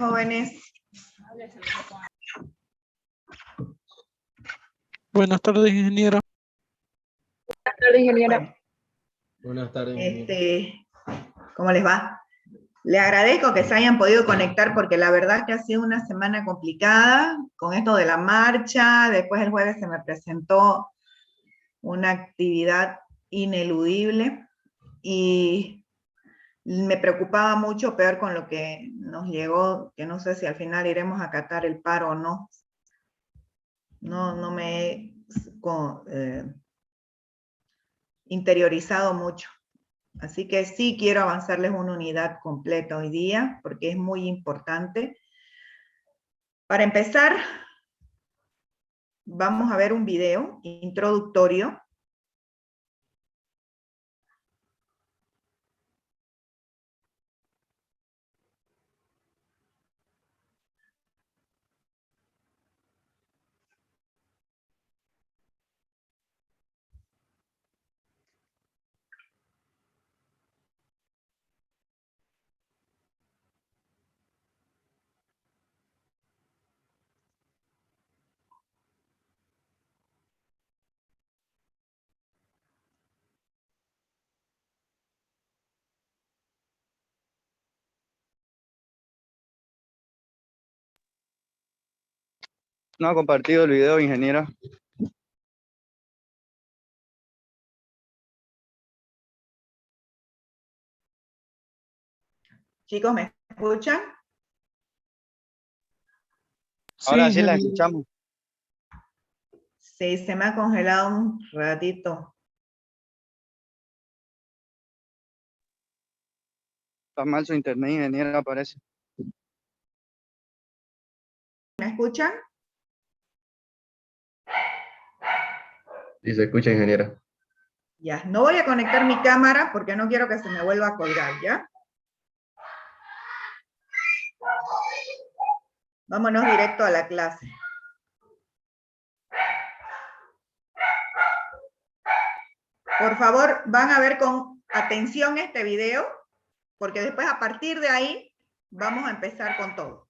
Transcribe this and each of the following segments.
Jóvenes. Buenas tardes, ingeniera. Buenas tardes, ingeniera. Bueno, Buenas tardes, ingeniera. ¿Cómo les va? Le agradezco que se hayan podido conectar porque la verdad que ha sido una semana complicada con esto de la marcha. Después el jueves se me presentó una actividad ineludible y me preocupaba mucho, peor con lo que nos llegó, que no sé si al final iremos a acatar el paro o no. No me he interiorizado mucho. Así que sí quiero avanzarles una unidad completa hoy día, porque es muy importante. Para empezar, vamos a ver un video introductorio. No ha compartido el video, ingeniera. Chicos, ¿me escuchan? Ahora sí la ingeniera. escuchamos. Sí, se me ha congelado un ratito. Está mal su internet, ingeniera, parece. ¿Me escuchan? Sí, se escucha, ingeniera. Ya, no voy a conectar mi cámara porque no quiero que se me vuelva a colgar, ¿ya? Vámonos directo a la clase. Por favor, van a ver con atención este video, porque después a partir de ahí vamos a empezar con todo.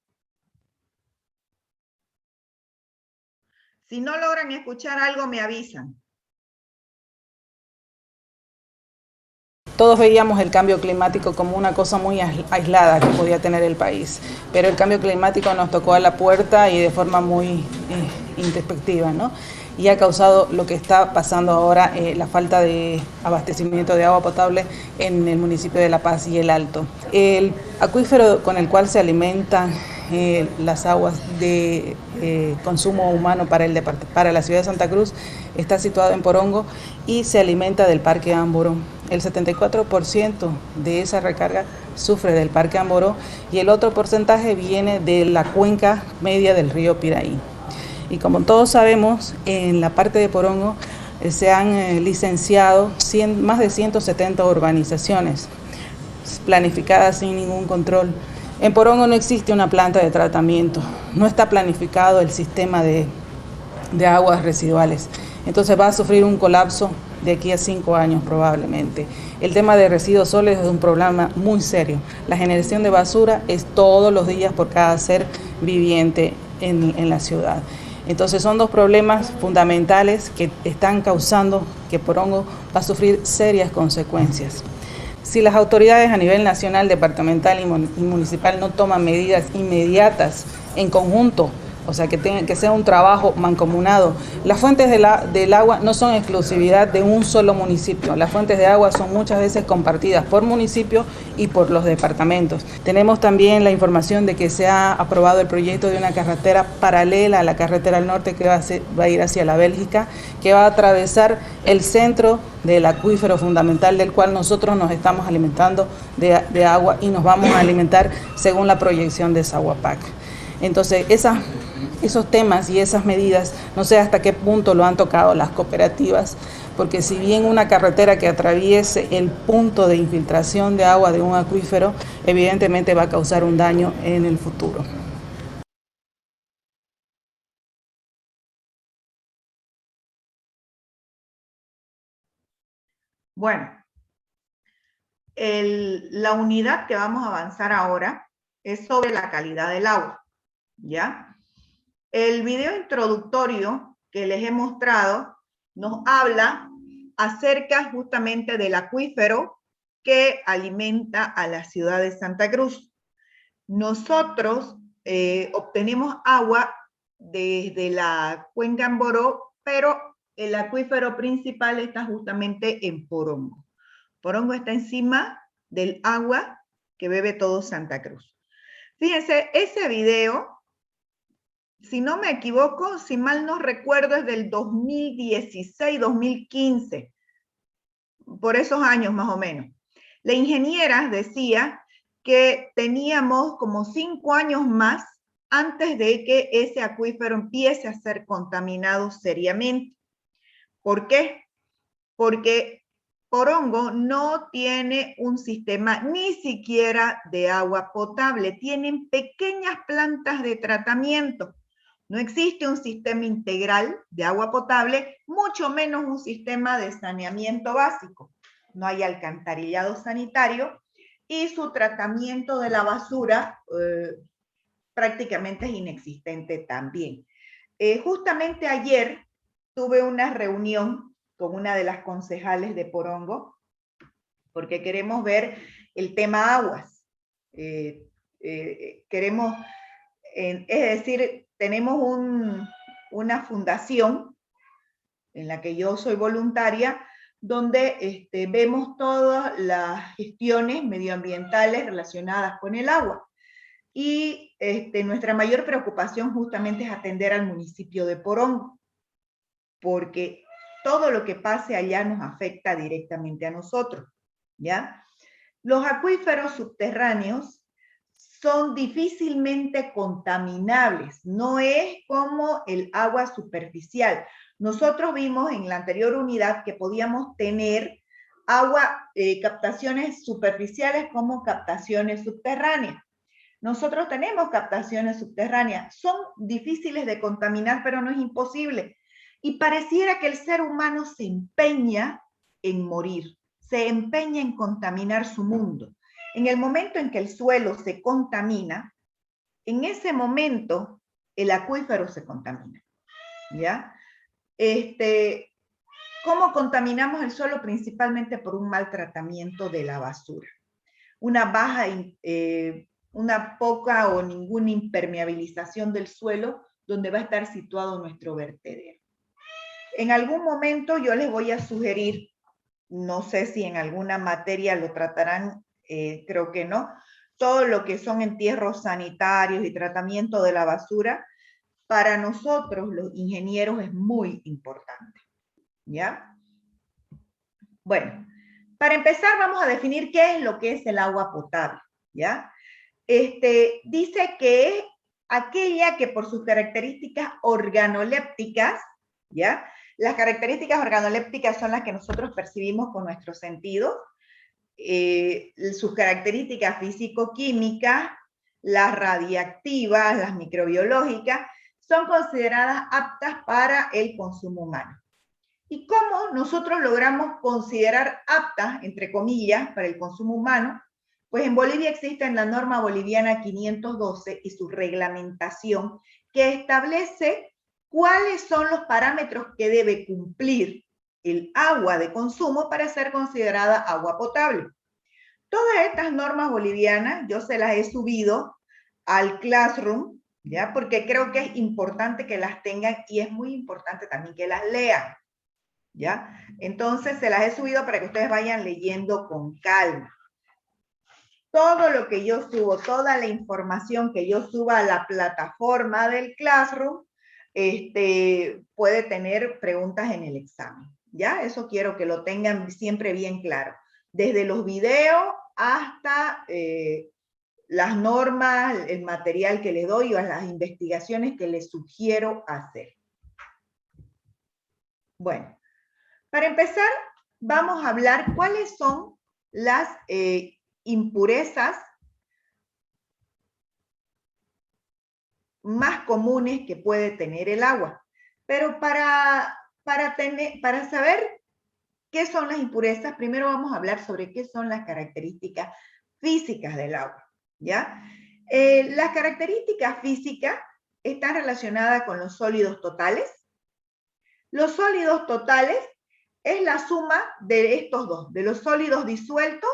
Si no logran escuchar algo, me avisan. Todos veíamos el cambio climático como una cosa muy aislada que podía tener el país, pero el cambio climático nos tocó a la puerta y de forma muy introspectiva, ¿no? Y ha causado lo que está pasando ahora, la falta de abastecimiento de agua potable en el municipio de La Paz y El Alto. El acuífero con el cual se alimentan las aguas de consumo humano para la ciudad de Santa Cruz está situado en Porongo y se alimenta del Parque Ámboro. El 74% de esa recarga sufre del Parque Ámboro y el otro porcentaje viene de la cuenca media del río Piraí. Y como todos sabemos, en la parte de Porongo se han licenciado más de 170 urbanizaciones planificadas sin ningún control. En Porongo no existe una planta de tratamiento, no está planificado el sistema de aguas residuales. Entonces va a sufrir un colapso de aquí a 5 años probablemente. El tema de residuos sólidos es un problema muy serio. La generación de basura es todos los días por cada ser viviente en la ciudad. Entonces son dos problemas fundamentales que están causando que Porongo va a sufrir serias consecuencias. Si las autoridades a nivel nacional, departamental y municipal no toman medidas inmediatas en conjunto, o sea, que sea un trabajo mancomunado. Las fuentes del agua no son exclusividad de un solo municipio. Las fuentes de agua son muchas veces compartidas por municipio y por los departamentos. Tenemos también la información de que se ha aprobado el proyecto de una carretera paralela a la carretera al norte que va a ir hacia la Bélgica, que va a atravesar el centro del acuífero fundamental del cual nosotros nos estamos alimentando de agua y nos vamos a alimentar según la proyección de Saguapac. Entonces, esos temas y esas medidas, no sé hasta qué punto lo han tocado las cooperativas, porque si bien una carretera que atraviese el punto de infiltración de agua de un acuífero, evidentemente va a causar un daño en el futuro. Bueno, la unidad que vamos a avanzar ahora es sobre la calidad del agua, ¿ya? El video introductorio que les he mostrado nos habla acerca justamente del acuífero que alimenta a la ciudad de Santa Cruz. Nosotros obtenemos agua desde la cuenca Amboró, pero el acuífero principal está justamente en Porongo. Porongo está encima del agua que bebe todo Santa Cruz. Fíjense, ese video, si no me equivoco, si mal no recuerdo, es del 2016-2015, por esos años más o menos. La ingeniera decía que teníamos como 5 años más antes de que ese acuífero empiece a ser contaminado seriamente. ¿Por qué? Porque Porongo no tiene un sistema ni siquiera de agua potable, tienen pequeñas plantas de tratamiento. No existe un sistema integral de agua potable, mucho menos un sistema de saneamiento básico. No hay alcantarillado sanitario y su tratamiento de la basura prácticamente es inexistente también. Justamente ayer tuve una reunión con una de las concejales de Porongo, porque queremos ver el tema aguas. Queremos, es decir, tenemos una fundación en la que yo soy voluntaria, donde vemos todas las gestiones medioambientales relacionadas con el agua. Y nuestra mayor preocupación justamente es atender al municipio de Porongo, porque todo lo que pase allá nos afecta directamente a nosotros, ¿ya? Los acuíferos subterráneos son difícilmente contaminables, no es como el agua superficial. Nosotros vimos en la anterior unidad que podíamos tener agua, captaciones superficiales como captaciones subterráneas. Nosotros tenemos captaciones subterráneas, son difíciles de contaminar, pero no es imposible. Y pareciera que el ser humano se empeña en morir, se empeña en contaminar su mundo. En el momento en que el suelo se contamina, en ese momento el acuífero se contamina, ¿ya? ¿Cómo contaminamos el suelo? Principalmente por un mal tratamiento de la basura. Una poca o ninguna impermeabilización del suelo donde va a estar situado nuestro vertedero. En algún momento yo les voy a sugerir, no sé si en alguna materia lo tratarán, creo que no, todo lo que son entierros sanitarios y tratamiento de la basura, para nosotros los ingenieros es muy importante, ¿ya? Bueno, para empezar vamos a definir qué es lo que es el agua potable, ¿ya? Dice que es aquella que por sus características organolépticas, ¿ya? Las características organolépticas son las que nosotros percibimos con nuestros sentidos, sus características físico-químicas, las radiactivas, las microbiológicas, son consideradas aptas para el consumo humano. ¿Y cómo nosotros logramos considerar aptas, entre comillas, para el consumo humano? Pues en Bolivia existe la norma boliviana 512 y su reglamentación que establece cuáles son los parámetros que debe cumplir el agua de consumo para ser considerada agua potable. Todas estas normas bolivianas yo se las he subido al Classroom, ¿ya? Porque creo que es importante que las tengan y es muy importante también que las lean, ¿ya? Entonces se las he subido para que ustedes vayan leyendo con calma. Todo lo que yo subo, toda la información que yo suba a la plataforma del Classroom, puede tener preguntas en el examen, ¿ya? Eso quiero que lo tengan siempre bien claro. Desde los videos hasta las normas, el material que les doy o las investigaciones que les sugiero hacer. Bueno, para empezar, vamos a hablar cuáles son las impurezas más comunes que puede tener el agua. Pero para saber qué son las impurezas, primero vamos a hablar sobre qué son las características físicas del agua, ¿ya? Las características físicas están relacionadas con los sólidos totales. Los sólidos totales es la suma de estos dos, de los sólidos disueltos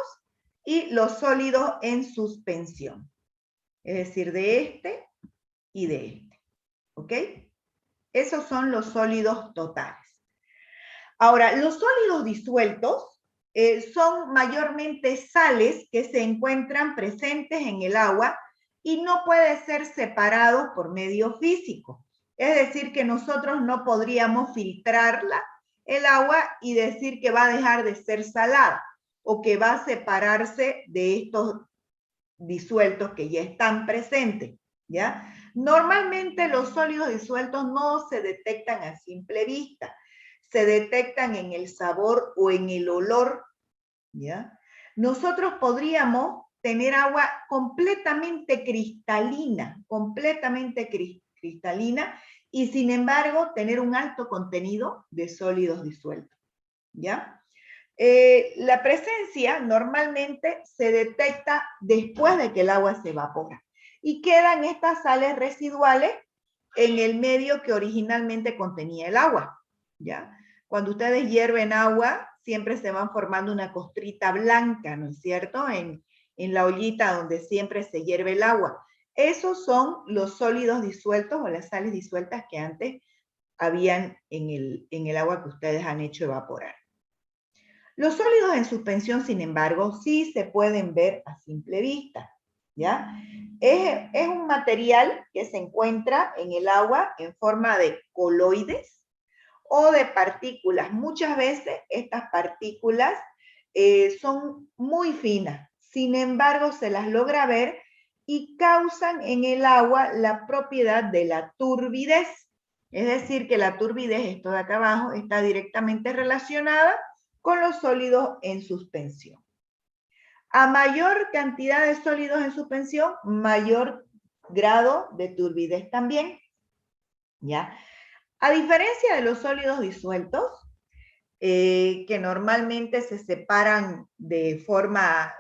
y los sólidos en suspensión. Es decir, de este y de este. ¿Ok? Esos son los sólidos totales. Ahora, los sólidos disueltos son mayormente sales que se encuentran presentes en el agua y no pueden ser separados por medio físico. Es decir, que nosotros no podríamos filtrarla, el agua, y decir que va a dejar de ser salada o que va a separarse de estos disueltos que ya están presentes, ¿ya? Normalmente los sólidos disueltos no se detectan a simple vista, se detectan en el sabor o en el olor, ¿ya? Nosotros podríamos tener agua completamente cristalina, y sin embargo tener un alto contenido de sólidos disueltos, ¿ya? La presencia normalmente se detecta después de que el agua se evapora y quedan estas sales residuales en el medio que originalmente contenía el agua, ¿ya? Cuando ustedes hierven agua, siempre se van formando una costrita blanca, ¿no es cierto? En la ollita donde siempre se hierve el agua. Esos son los sólidos disueltos o las sales disueltas que antes habían en el agua que ustedes han hecho evaporar. Los sólidos en suspensión, sin embargo, sí se pueden ver a simple vista, ¿ya? Es un material que se encuentra en el agua en forma de coloides o de partículas. Muchas veces estas partículas son muy finas, sin embargo se las logra ver y causan en el agua la propiedad de la turbidez. Es decir, que la turbidez, esto de acá abajo, está directamente relacionada con los sólidos en suspensión. A mayor cantidad de sólidos en suspensión, mayor grado de turbidez también, ¿ya? A diferencia de los sólidos disueltos, que normalmente se separan de forma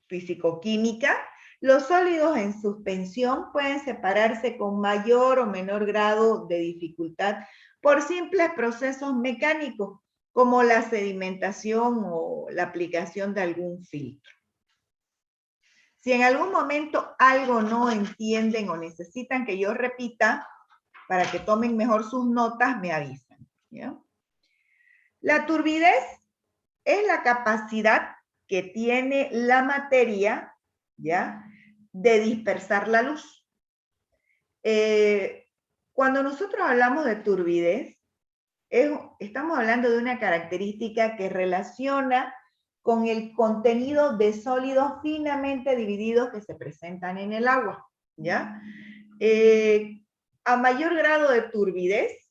físico-química, los sólidos en suspensión pueden separarse con mayor o menor grado de dificultad por simples procesos mecánicos, como la sedimentación o la aplicación de algún filtro. Si en algún momento algo no entienden o necesitan que yo repita, para que tomen mejor sus notas, me avisan, ¿ya? La turbidez es la capacidad que tiene la materia, ¿ya?, de dispersar la luz. Cuando nosotros hablamos de turbidez, estamos hablando de una característica que relaciona con el contenido de sólidos finamente divididos que se presentan en el agua, ¿ya? A mayor grado de turbidez,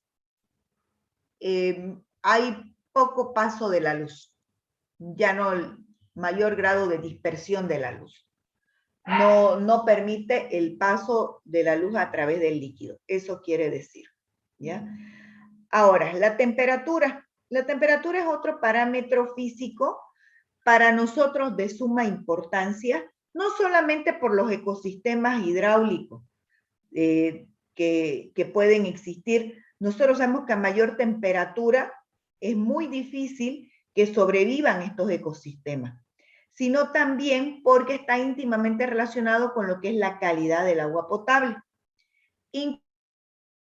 hay poco paso de la luz, ya no mayor grado de dispersión de la luz. No permite el paso de la luz a través del líquido, eso quiere decir, ¿ya? Ahora, la temperatura. La temperatura es otro parámetro físico para nosotros de suma importancia, no solamente por los ecosistemas hidráulicos que pueden existir. Nosotros sabemos que a mayor temperatura es muy difícil que sobrevivan estos ecosistemas, sino también porque está íntimamente relacionado con lo que es la calidad del agua potable. Y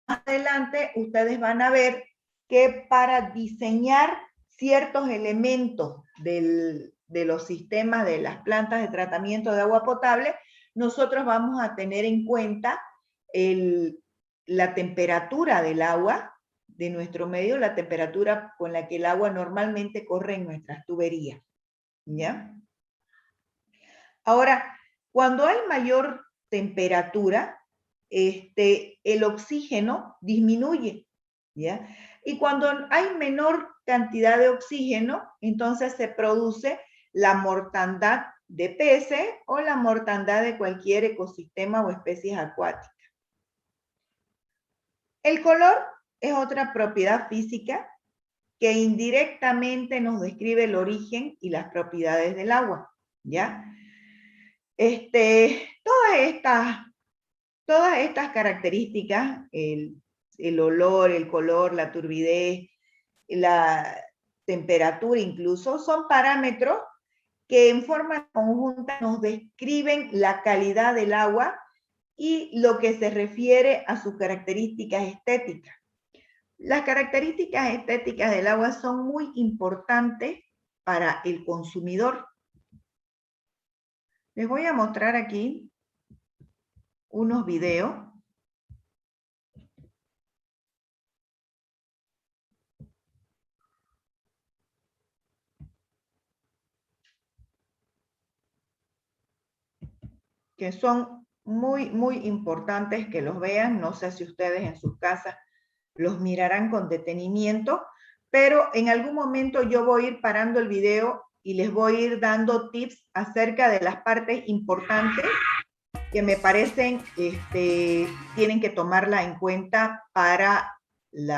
más adelante ustedes van a ver que para diseñar ciertos elementos de los sistemas de las plantas de tratamiento de agua potable, nosotros vamos a tener en cuenta la temperatura del agua de nuestro medio, la temperatura con la que el agua normalmente corre en nuestras tuberías, ¿ya? Ahora, cuando hay mayor temperatura, el oxígeno disminuye, ¿ya? Y cuando hay menor cantidad de oxígeno, entonces se produce la mortandad de peces o la mortandad de cualquier ecosistema o especies acuáticas. El color es otra propiedad física que indirectamente nos describe el origen y las propiedades del agua, ¿ya? Todas estas características, el olor, el color, la turbidez, la temperatura incluso, son parámetros que en forma conjunta nos describen la calidad del agua y lo que se refiere a sus características estéticas. Las características estéticas del agua son muy importantes para el consumidor. Les voy a mostrar aquí unos videos. Que son muy importantes que los vean. No sé si ustedes en sus casas los mirarán con detenimiento, pero en algún momento yo voy a ir parando el video y les voy a ir dando tips acerca de las partes importantes que me parecen tienen que tomarla en cuenta para el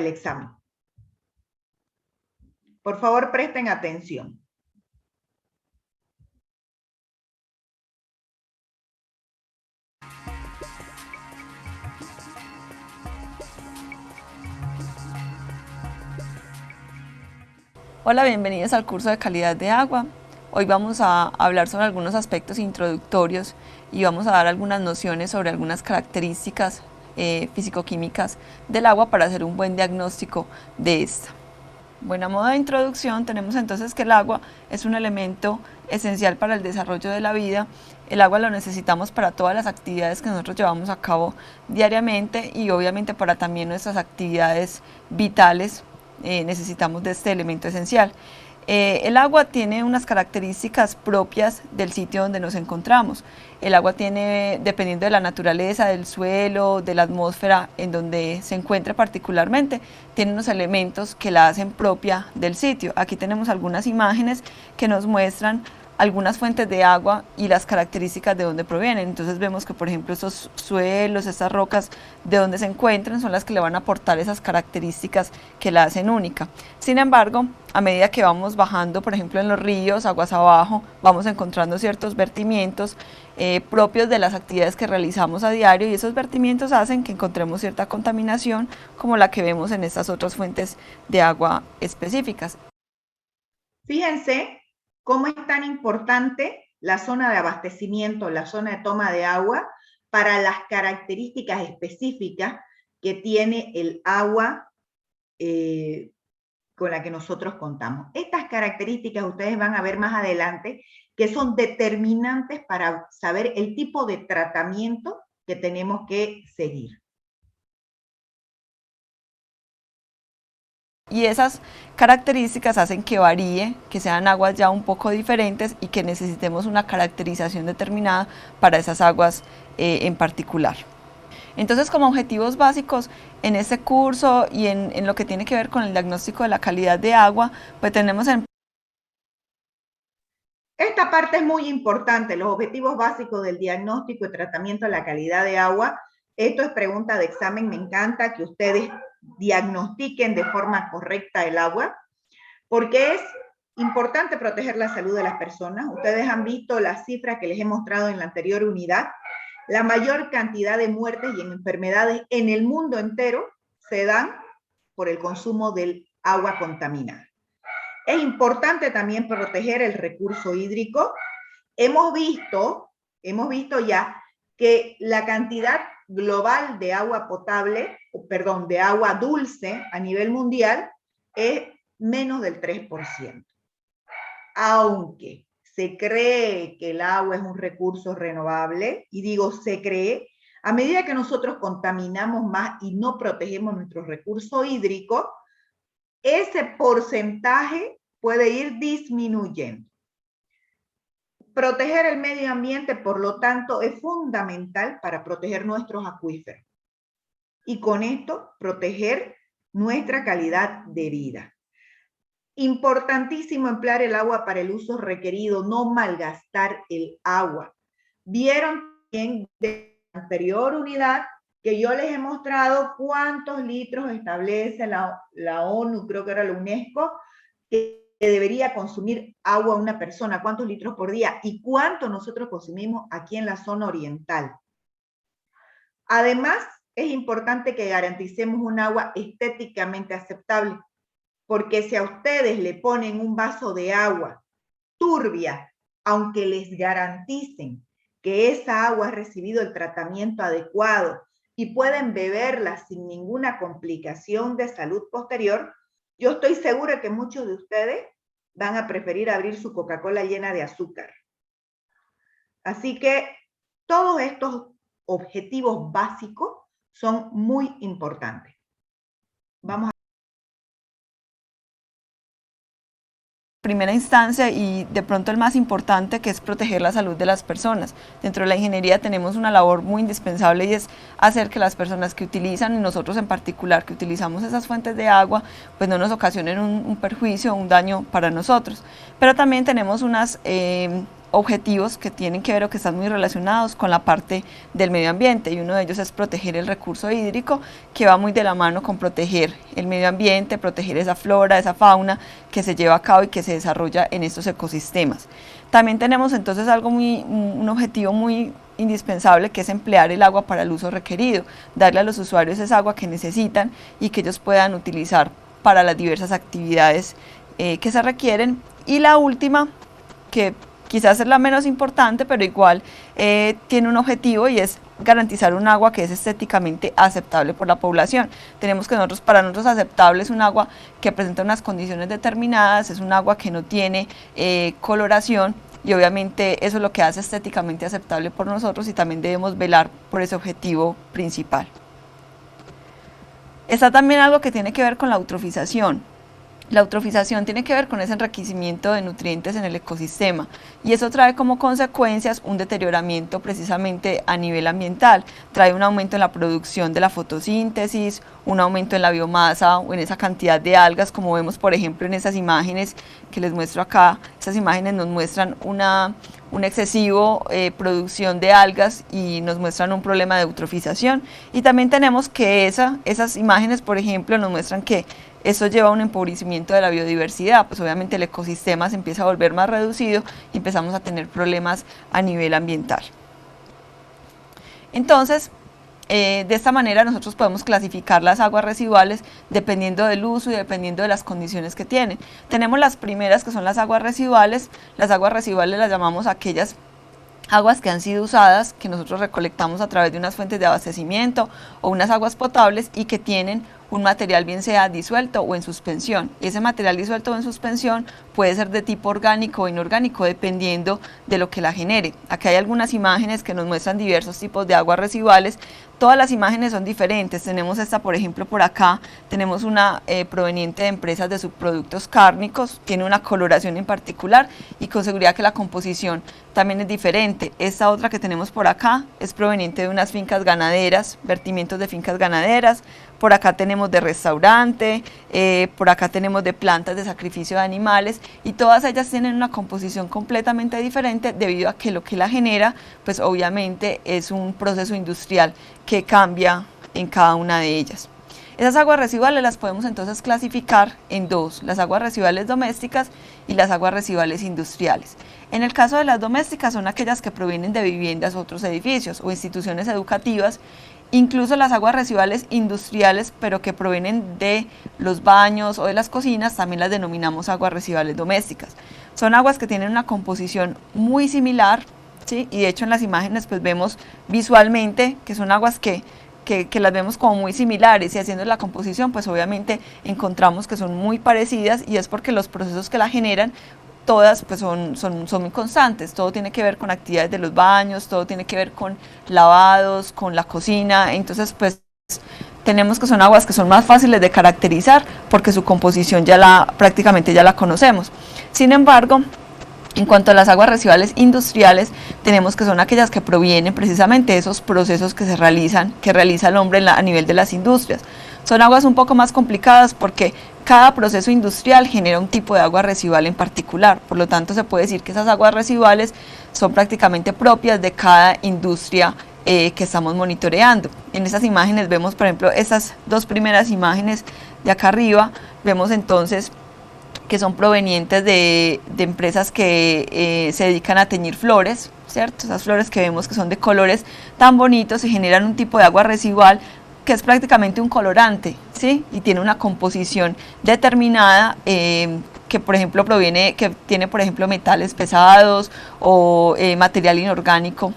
examen. Por favor, presten atención. Hola, bienvenidos al curso de calidad de agua. Hoy vamos a hablar sobre algunos aspectos introductorios y vamos a dar algunas nociones sobre algunas características físico-químicas del agua para hacer un buen diagnóstico de esta. Bueno, a modo de introducción tenemos entonces que el agua es un elemento esencial para el desarrollo de la vida. El agua lo necesitamos para todas las actividades que nosotros llevamos a cabo diariamente y obviamente para también nuestras actividades vitales. Necesitamos de este elemento esencial. El agua tiene unas características propias del sitio donde nos encontramos. El agua tiene, dependiendo de la naturaleza, del suelo, de la atmósfera en donde se encuentra particularmente, tiene unos elementos que la hacen propia del sitio. Aquí tenemos algunas imágenes que nos muestran algunas fuentes de agua y las características de dónde provienen. Entonces vemos que, por ejemplo, estos suelos, estas rocas de donde se encuentran son las que le van a aportar esas características que la hacen única. Sin embargo, a medida que vamos bajando, por ejemplo, en los ríos, aguas abajo, vamos encontrando ciertos vertimientos propios de las actividades que realizamos a diario y esos vertimientos hacen que encontremos cierta contaminación como la que vemos en estas otras fuentes de agua específicas. Fíjense cómo es tan importante la zona de abastecimiento, la zona de toma de agua, para las características específicas que tiene el agua con la que nosotros contamos. Estas características ustedes van a ver más adelante que son determinantes para saber el tipo de tratamiento que tenemos que seguir. Y esas características hacen que varíe, que sean aguas ya un poco diferentes y que necesitemos una caracterización determinada para esas aguas en particular. Entonces, como objetivos básicos en este curso y en lo que tiene que ver con el diagnóstico de la calidad de agua, pues tenemos Esta parte es muy importante, los objetivos básicos del diagnóstico y tratamiento de la calidad de agua. Esto es pregunta de examen, me encanta que ustedes diagnostiquen de forma correcta el agua, porque es importante proteger la salud de las personas. Ustedes han visto las cifras que les he mostrado en la anterior unidad. La mayor cantidad de muertes y enfermedades en el mundo entero se dan por el consumo del agua contaminada. Es importante también proteger el recurso hídrico. Hemos visto ya que la cantidad global de agua potable, perdón, de agua dulce a nivel mundial es menos del 3%. Aunque se cree que el agua es un recurso renovable, y digo se cree, a medida que nosotros contaminamos más y no protegemos nuestro recurso hídrico, ese porcentaje puede ir disminuyendo. Proteger el medio ambiente, por lo tanto, es fundamental para proteger nuestros acuíferos. Y con esto, proteger nuestra calidad de vida. Importantísimo emplear el agua para el uso requerido, no malgastar el agua. Vieron bien de la anterior unidad que yo les he mostrado cuántos litros establece la ONU, creo que era la UNESCO, que debería consumir agua una persona, cuántos litros por día y cuánto nosotros consumimos aquí en la zona oriental. Además, es importante que garanticemos un agua estéticamente aceptable, porque si a ustedes le ponen un vaso de agua turbia, aunque les garanticen que esa agua ha recibido el tratamiento adecuado y pueden beberla sin ninguna complicación de salud posterior, yo estoy segura que muchos de ustedes van a preferir abrir su Coca-Cola llena de azúcar. Así que todos estos objetivos básicos son muy importantes. Vamos a primera instancia y de pronto el más importante, que es proteger la salud de las personas. Dentro de la ingeniería tenemos una labor muy indispensable y es hacer que las personas que utilizan, y nosotros en particular que utilizamos esas fuentes de agua, pues no nos ocasionen un perjuicio o un daño para nosotros. Pero también tenemos unos objetivos que tienen que ver o que están muy relacionados con la parte del medio ambiente, y uno de ellos es proteger el recurso hídrico, que va muy de la mano con proteger el medio ambiente, proteger esa flora, esa fauna que se lleva a cabo y que se desarrolla en estos ecosistemas. También tenemos entonces un objetivo muy indispensable, que es emplear el agua para el uso requerido, darle a los usuarios esa agua que necesitan y que ellos puedan utilizar para las diversas actividades que se requieren. Y la última, que quizás es la menos importante, pero igual tiene un objetivo, y es garantizar un agua que es estéticamente aceptable por la población. Tenemos que para nosotros aceptable es un agua que presenta unas condiciones determinadas, es un agua que no tiene coloración, y obviamente eso es lo que hace estéticamente aceptable por nosotros, y también debemos velar por ese objetivo principal. Está también algo que tiene que ver con la eutrofización. La eutrofización tiene que ver con ese enriquecimiento de nutrientes en el ecosistema, y eso trae como consecuencias un deterioramiento precisamente a nivel ambiental. Trae un aumento en la producción de la fotosíntesis, un aumento en la biomasa o en esa cantidad de algas, como vemos por ejemplo en esas imágenes que les muestro acá. Esas imágenes nos muestran una excesiva producción de algas y nos muestran un problema de eutrofización. Y también tenemos que esas imágenes, por ejemplo, nos muestran que eso lleva a un empobrecimiento de la biodiversidad, pues obviamente el ecosistema se empieza a volver más reducido y empezamos a tener problemas a nivel ambiental. Entonces, de esta manera nosotros podemos clasificar las aguas residuales dependiendo del uso y dependiendo de las condiciones que tienen. Tenemos las primeras, que son las aguas residuales. Las aguas residuales las llamamos aquellas aguas que han sido usadas, que nosotros recolectamos a través de unas fuentes de abastecimiento o unas aguas potables, y que tienen un material bien sea disuelto o en suspensión. Ese material disuelto o en suspensión puede ser de tipo orgánico o inorgánico, dependiendo de lo que la genere. Aquí hay algunas imágenes que nos muestran diversos tipos de aguas residuales. Todas las imágenes son diferentes. Tenemos esta, por ejemplo, por acá, tenemos una proveniente de empresas de subproductos cárnicos, tiene una coloración en particular y con seguridad que la composición también es diferente. Esta otra que tenemos por acá es proveniente de unas fincas ganaderas, vertimientos de fincas ganaderas. Por acá tenemos de restaurante, por acá tenemos de plantas de sacrificio de animales, y todas ellas tienen una composición completamente diferente, debido a que lo que la genera, pues obviamente es un proceso industrial que cambia en cada una de ellas. Esas aguas residuales las podemos entonces clasificar en dos: las aguas residuales domésticas y las aguas residuales industriales. En el caso de las domésticas, son aquellas que provienen de viviendas, otros edificios o instituciones educativas. Incluso las aguas residuales industriales, pero que provienen de los baños o de las cocinas, también las denominamos aguas residuales domésticas. Son aguas que tienen una composición muy similar, ¿sí? Y de hecho en las imágenes pues vemos visualmente que son aguas que las vemos como muy similares, y haciendo la composición pues obviamente encontramos que son muy parecidas, y es porque los procesos que la generan todas pues son muy constantes. Todo tiene que ver con actividades de los baños, todo tiene que ver con lavados, con la cocina. Entonces pues tenemos que son aguas que son más fáciles de caracterizar porque su composición prácticamente ya la conocemos. Sin embargo, en cuanto a las aguas residuales industriales, tenemos que son aquellas que provienen precisamente de esos procesos que realiza el hombre a nivel de las industrias. Son aguas un poco más complicadas porque cada proceso industrial genera un tipo de agua residual en particular. Por lo tanto, se puede decir que esas aguas residuales son prácticamente propias de cada industria que estamos monitoreando. En esas imágenes vemos, por ejemplo, estas dos primeras imágenes de acá arriba, vemos entonces que son provenientes de empresas que se dedican a teñir flores, ¿cierto? Esas flores que vemos que son de colores tan bonitos y generan un tipo de agua residual que es prácticamente un colorante, ¿sí? Y tiene una composición determinada que por ejemplo que tiene por ejemplo metales pesados o material inorgánico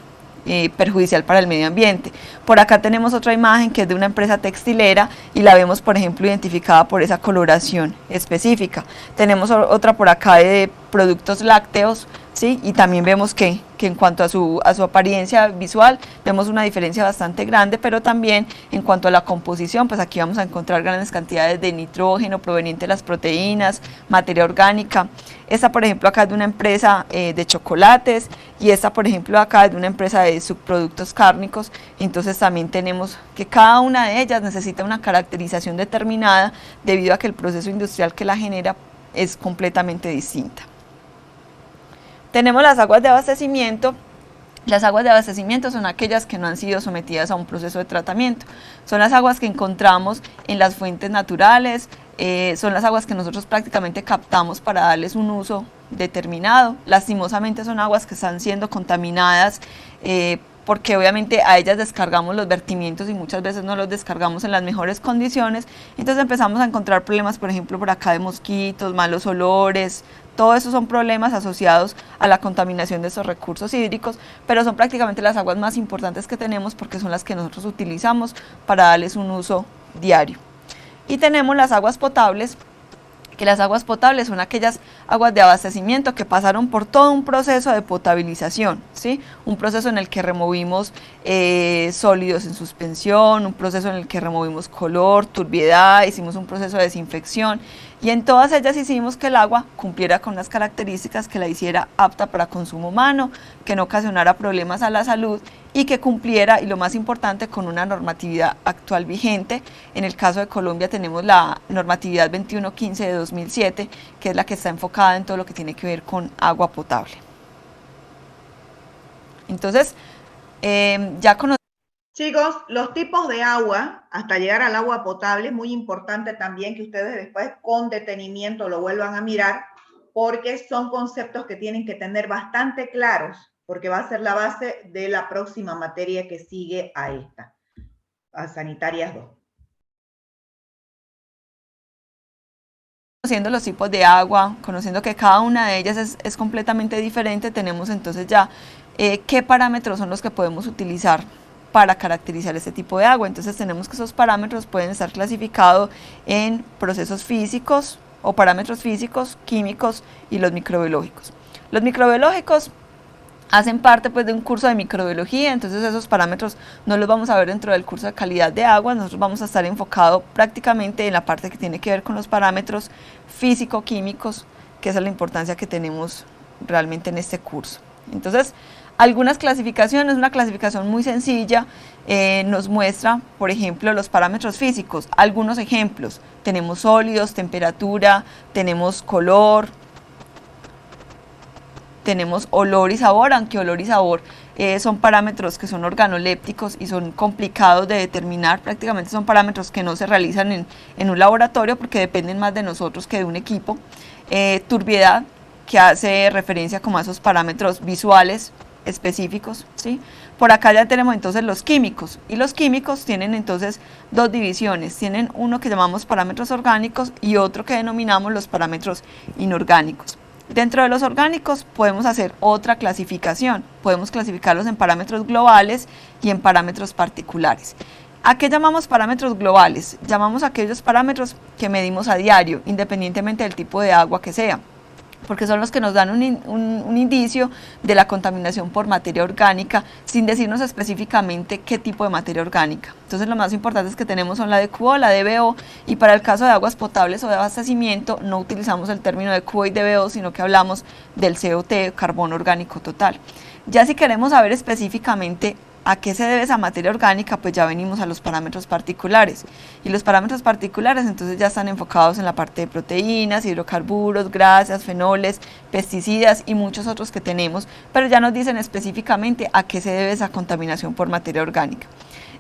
perjudicial para el medio ambiente. Por acá tenemos otra imagen que es de una empresa textilera y la vemos por ejemplo identificada por esa coloración específica. Tenemos otra por acá de productos lácteos, ¿sí? Y también vemos que en cuanto a su apariencia visual vemos una diferencia bastante grande, pero también en cuanto a la composición, pues aquí vamos a encontrar grandes cantidades de nitrógeno proveniente de las proteínas, materia orgánica. Esta por ejemplo acá es de una empresa de chocolates y esta por ejemplo acá es de una empresa de subproductos cárnicos. Entonces también tenemos que cada una de ellas necesita una caracterización determinada debido a que el proceso industrial que la genera es completamente distinta. Tenemos las aguas de abastecimiento. Las aguas de abastecimiento son aquellas que no han sido sometidas a un proceso de tratamiento. Son las aguas que encontramos en las fuentes naturales, son las aguas que nosotros prácticamente captamos para darles un uso determinado. Lastimosamente son aguas que están siendo contaminadas porque obviamente a ellas descargamos los vertimientos y muchas veces no los descargamos en las mejores condiciones. Entonces empezamos a encontrar problemas, por ejemplo, por acá de mosquitos, malos olores. Todo eso son problemas asociados a la contaminación de estos recursos hídricos, pero son prácticamente las aguas más importantes que tenemos porque son las que nosotros utilizamos para darles un uso diario. Y tenemos las aguas potables, que las aguas potables son aquellas aguas de abastecimiento que pasaron por todo un proceso de potabilización, ¿sí? Un proceso en el que removimos sólidos en suspensión, un proceso en el que removimos color, turbiedad, hicimos un proceso de desinfección y en todas ellas hicimos que el agua cumpliera con las características que la hiciera apta para consumo humano, que no ocasionara problemas a la salud y que cumpliera, y lo más importante, con una normatividad actual vigente. En el caso de Colombia tenemos la normatividad 2115 de 2007, que es la que está enfocada en todo lo que tiene que ver con agua potable. Entonces, ya conocemos. Chicos, los tipos de agua, hasta llegar al agua potable, es muy importante también que ustedes después con detenimiento lo vuelvan a mirar, porque son conceptos que tienen que tener bastante claros, porque va a ser la base de la próxima materia que sigue a esta, a Sanitarias 2. Conociendo los tipos de agua, conociendo que cada una de ellas es completamente diferente, tenemos entonces ya qué parámetros son los que podemos utilizar para caracterizar este tipo de agua. Entonces tenemos que esos parámetros pueden estar clasificados en procesos físicos o parámetros físicos, químicos y los microbiológicos. Los microbiológicos hacen parte pues de un curso de microbiología, entonces esos parámetros no los vamos a ver dentro del curso de calidad de agua. Nosotros vamos a estar enfocados prácticamente en la parte que tiene que ver con los parámetros físico-químicos, que esa es la importancia que tenemos realmente en este curso. Entonces, algunas clasificaciones, una clasificación muy sencilla nos muestra, por ejemplo, los parámetros físicos. Algunos ejemplos, tenemos sólidos, temperatura, tenemos color, tenemos olor y sabor, aunque olor y sabor son parámetros que son organolépticos y son complicados de determinar. Prácticamente son parámetros que no se realizan en un laboratorio porque dependen más de nosotros que de un equipo. Turbiedad, que hace referencia como a esos parámetros visuales específicos, ¿sí? Por acá ya tenemos entonces los químicos, y los químicos tienen entonces dos divisiones. Tienen uno que llamamos parámetros orgánicos y otro que denominamos los parámetros inorgánicos. Dentro de los orgánicos podemos hacer otra clasificación, podemos clasificarlos en parámetros globales y en parámetros particulares. ¿A qué llamamos parámetros globales? Llamamos a aquellos parámetros que medimos a diario, independientemente del tipo de agua que sea, porque son los que nos dan un indicio de la contaminación por materia orgánica, sin decirnos específicamente qué tipo de materia orgánica. Entonces lo más importante es que tenemos son la de QO, la de DBO, y para el caso de aguas potables o de abastecimiento no utilizamos el término de QO y DBO, sino que hablamos del COT, carbono orgánico total. Ya si queremos saber específicamente ¿a qué se debe esa materia orgánica? Pues ya venimos a los parámetros particulares, y los parámetros particulares entonces ya están enfocados en la parte de proteínas, hidrocarburos, grasas, fenoles, pesticidas y muchos otros que tenemos, pero ya nos dicen específicamente a qué se debe esa contaminación por materia orgánica.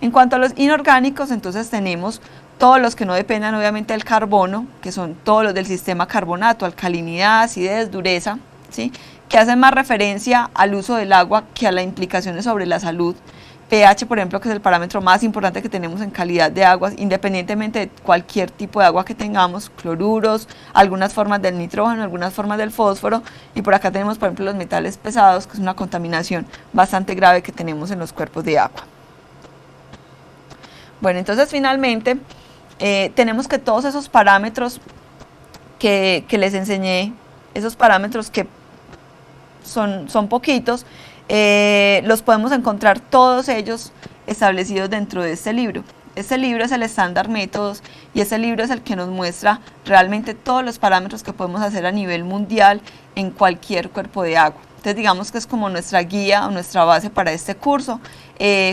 En cuanto a los inorgánicos, entonces tenemos todos los que no dependan obviamente del carbono, que son todos los del sistema carbonato, alcalinidad, acidez, dureza, ¿sí? Que hacen más referencia al uso del agua que a las implicaciones sobre la salud. pH, por ejemplo, que es el parámetro más importante que tenemos en calidad de aguas, independientemente de cualquier tipo de agua que tengamos, cloruros, algunas formas del nitrógeno, algunas formas del fósforo, y por acá tenemos, por ejemplo, los metales pesados, que es una contaminación bastante grave que tenemos en los cuerpos de agua. Bueno, entonces finalmente tenemos que todos esos parámetros que les enseñé, esos parámetros que son poquitos, los podemos encontrar todos ellos establecidos dentro de este libro. Este libro es el estándar métodos y ese libro es el que nos muestra realmente todos los parámetros que podemos hacer a nivel mundial en cualquier cuerpo de agua. Entonces digamos que es como nuestra guía o nuestra base para este curso.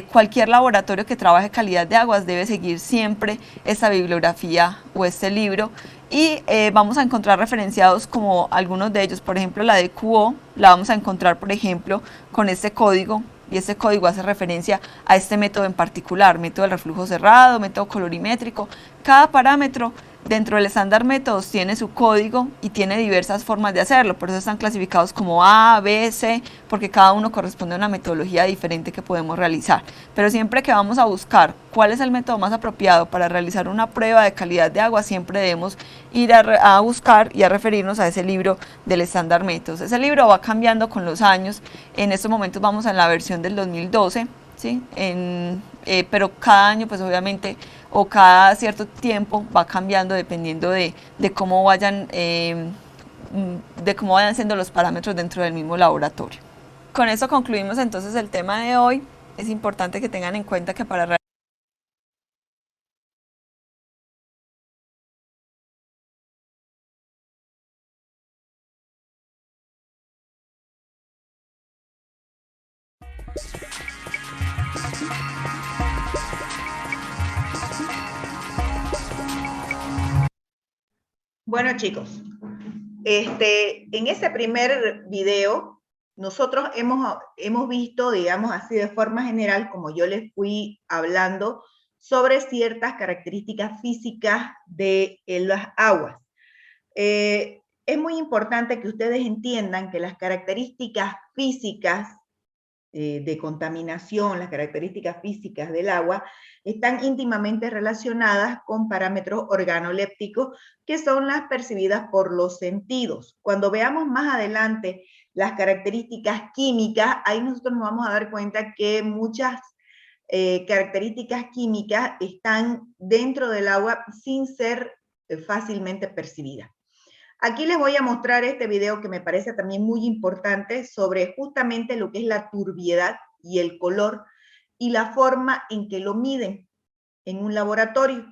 Cualquier laboratorio que trabaje calidad de aguas debe seguir siempre esta bibliografía o este libro, y vamos a encontrar referenciados como algunos de ellos. Por ejemplo, la DQO la vamos a encontrar, por ejemplo, con este código, y este código hace referencia a este método en particular, método del reflujo cerrado, método colorimétrico. Cada parámetro dentro del estándar métodos tiene su código y tiene diversas formas de hacerlo, por eso están clasificados como A, B, C, porque cada uno corresponde a una metodología diferente que podemos realizar. Pero siempre que vamos a buscar cuál es el método más apropiado para realizar una prueba de calidad de agua, siempre debemos ir a buscar y a referirnos a ese libro del estándar métodos. Ese libro va cambiando con los años, en estos momentos vamos en la versión del 2012, ¿sí? Pero cada año pues obviamente o cada cierto tiempo va cambiando dependiendo de cómo vayan siendo los parámetros dentro del mismo laboratorio. Con esto concluimos entonces el tema de hoy. Es importante que tengan en cuenta que para Bueno, chicos, en ese primer video nosotros hemos visto, digamos así de forma general, como yo les fui hablando, sobre ciertas características físicas de las aguas. Es muy importante que ustedes entiendan que las características físicas de contaminación, las características físicas del agua, están íntimamente relacionadas con parámetros organolépticos, que son las percibidas por los sentidos. Cuando veamos más adelante las características químicas, ahí nosotros nos vamos a dar cuenta que muchas características químicas están dentro del agua sin ser fácilmente percibidas. Aquí les voy a mostrar este video que me parece también muy importante sobre justamente lo que es la turbiedad y el color y la forma en que lo miden en un laboratorio.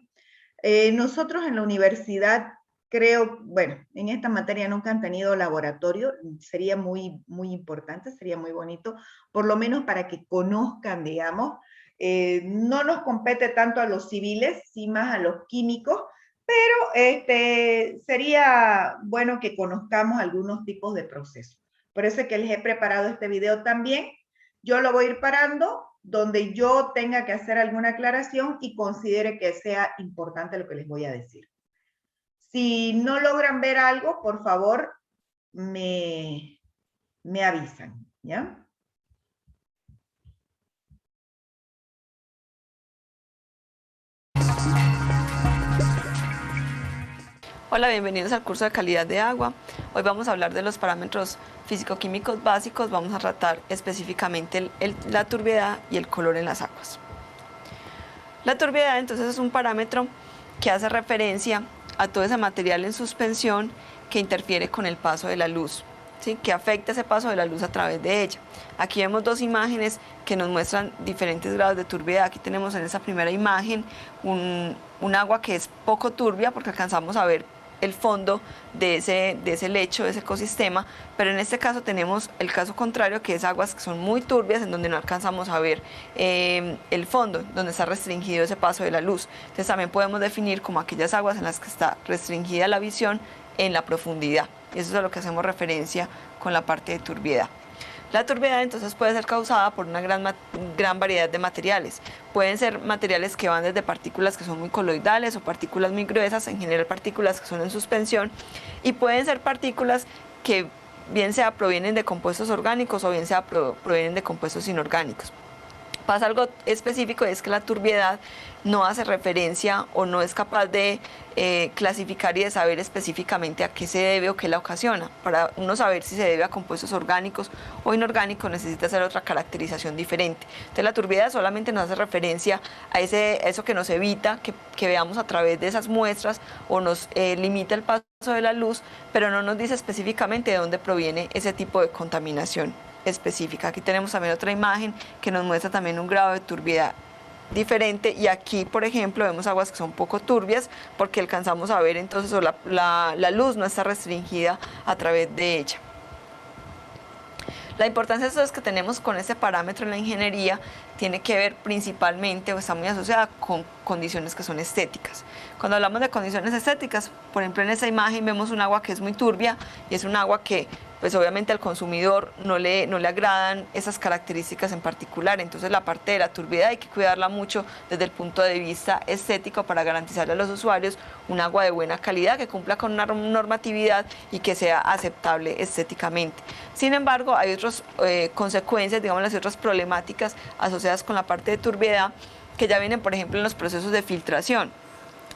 Nosotros en la universidad, creo, bueno, en esta materia nunca han tenido laboratorio, sería muy importante, sería muy bonito, por lo menos para que conozcan, digamos, no nos compete tanto a los civiles, sí más a los químicos, pero sería bueno que conozcamos algunos tipos de procesos. Por eso es que les he preparado este video también. Yo lo voy a ir parando donde yo tenga que hacer alguna aclaración y considere que sea importante lo que les voy a decir. Si no logran ver algo, por favor, me avisan, ¿ya? Hola, bienvenidos al curso de calidad de agua. Hoy vamos a hablar de los parámetros físico-químicos básicos. Vamos a tratar específicamente la turbiedad y el color en las aguas. La turbiedad entonces es un parámetro que hace referencia a todo ese material en suspensión que interfiere con el paso de la luz, ¿sí? Que afecta ese paso de la luz a través de ella. Aquí vemos dos imágenes que nos muestran diferentes grados de turbiedad. Aquí tenemos en esa primera imagen un agua que es poco turbia porque alcanzamos a ver el fondo de ese lecho, de ese ecosistema, pero en este caso tenemos el caso contrario, que es aguas que son muy turbias, en donde no alcanzamos a ver el fondo, donde está restringido ese paso de la luz. Entonces también podemos definir como aquellas aguas en las que está restringida la visión en la profundidad. Y eso es a lo que hacemos referencia con la parte de turbiedad. La turbiedad entonces puede ser causada por una gran variedad de materiales. Pueden ser materiales que van desde partículas que son muy coloidales o partículas muy gruesas, en general partículas que son en suspensión, y pueden ser partículas que bien sea provienen de compuestos orgánicos o bien sea provienen de compuestos inorgánicos. Pasa algo específico, es que la turbiedad no hace referencia o no es capaz de clasificar y de saber específicamente a qué se debe o qué la ocasiona. Para uno saber si se debe a compuestos orgánicos o inorgánicos necesita hacer otra caracterización diferente. Entonces la turbiedad solamente nos hace referencia a eso que nos evita que veamos a través de esas muestras o nos limita el paso de la luz, pero no nos dice específicamente de dónde proviene ese tipo de contaminación específica. Aquí tenemos también otra imagen que nos muestra también un grado de turbiedad diferente, y aquí por ejemplo vemos aguas que son poco turbias porque alcanzamos a ver entonces la luz no está restringida a través de ella. La importancia entonces que tenemos con este parámetro en la ingeniería tiene que ver principalmente o está muy asociada con condiciones que son estéticas. Cuando hablamos de condiciones estéticas, por ejemplo en esta imagen vemos un agua que es muy turbia y es un agua que pues obviamente al consumidor no le agradan esas características en particular. Entonces la parte de la turbiedad hay que cuidarla mucho desde el punto de vista estético para garantizarle a los usuarios un agua de buena calidad que cumpla con una normatividad y que sea aceptable estéticamente. Sin embargo, hay otras consecuencias, digamos, y otras problemáticas asociadas con la parte de turbiedad que ya vienen, por ejemplo, en los procesos de filtración.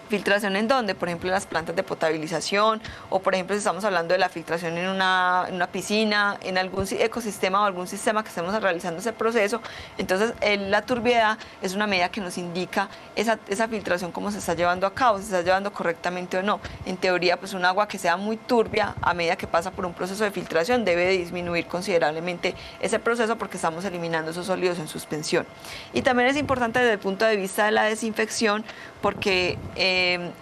¿Filtración en dónde? Por ejemplo, en las plantas de potabilización, o por ejemplo, si estamos hablando de la filtración en una piscina, en algún ecosistema o algún sistema que estemos realizando ese proceso. Entonces, la turbiedad es una medida que nos indica esa filtración, cómo se está llevando a cabo, si se está llevando correctamente o no. En teoría, pues un agua que sea muy turbia, a medida que pasa por un proceso de filtración, debe de disminuir considerablemente ese proceso porque estamos eliminando esos sólidos en suspensión. Y también es importante desde el punto de vista de la desinfección, porque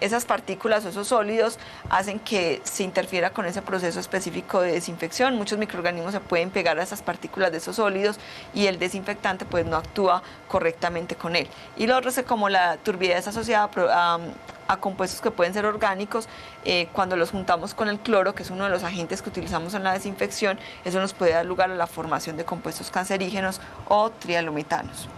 esas partículas o esos sólidos hacen que se interfiera con ese proceso específico de desinfección. Muchos microorganismos se pueden pegar a esas partículas de esos sólidos y el desinfectante pues no actúa correctamente con él. Y lo otro es que como la turbiedad es asociada a compuestos que pueden ser orgánicos, cuando los juntamos con el cloro, que es uno de los agentes que utilizamos en la desinfección, eso nos puede dar lugar a la formación de compuestos cancerígenos o trialometanos.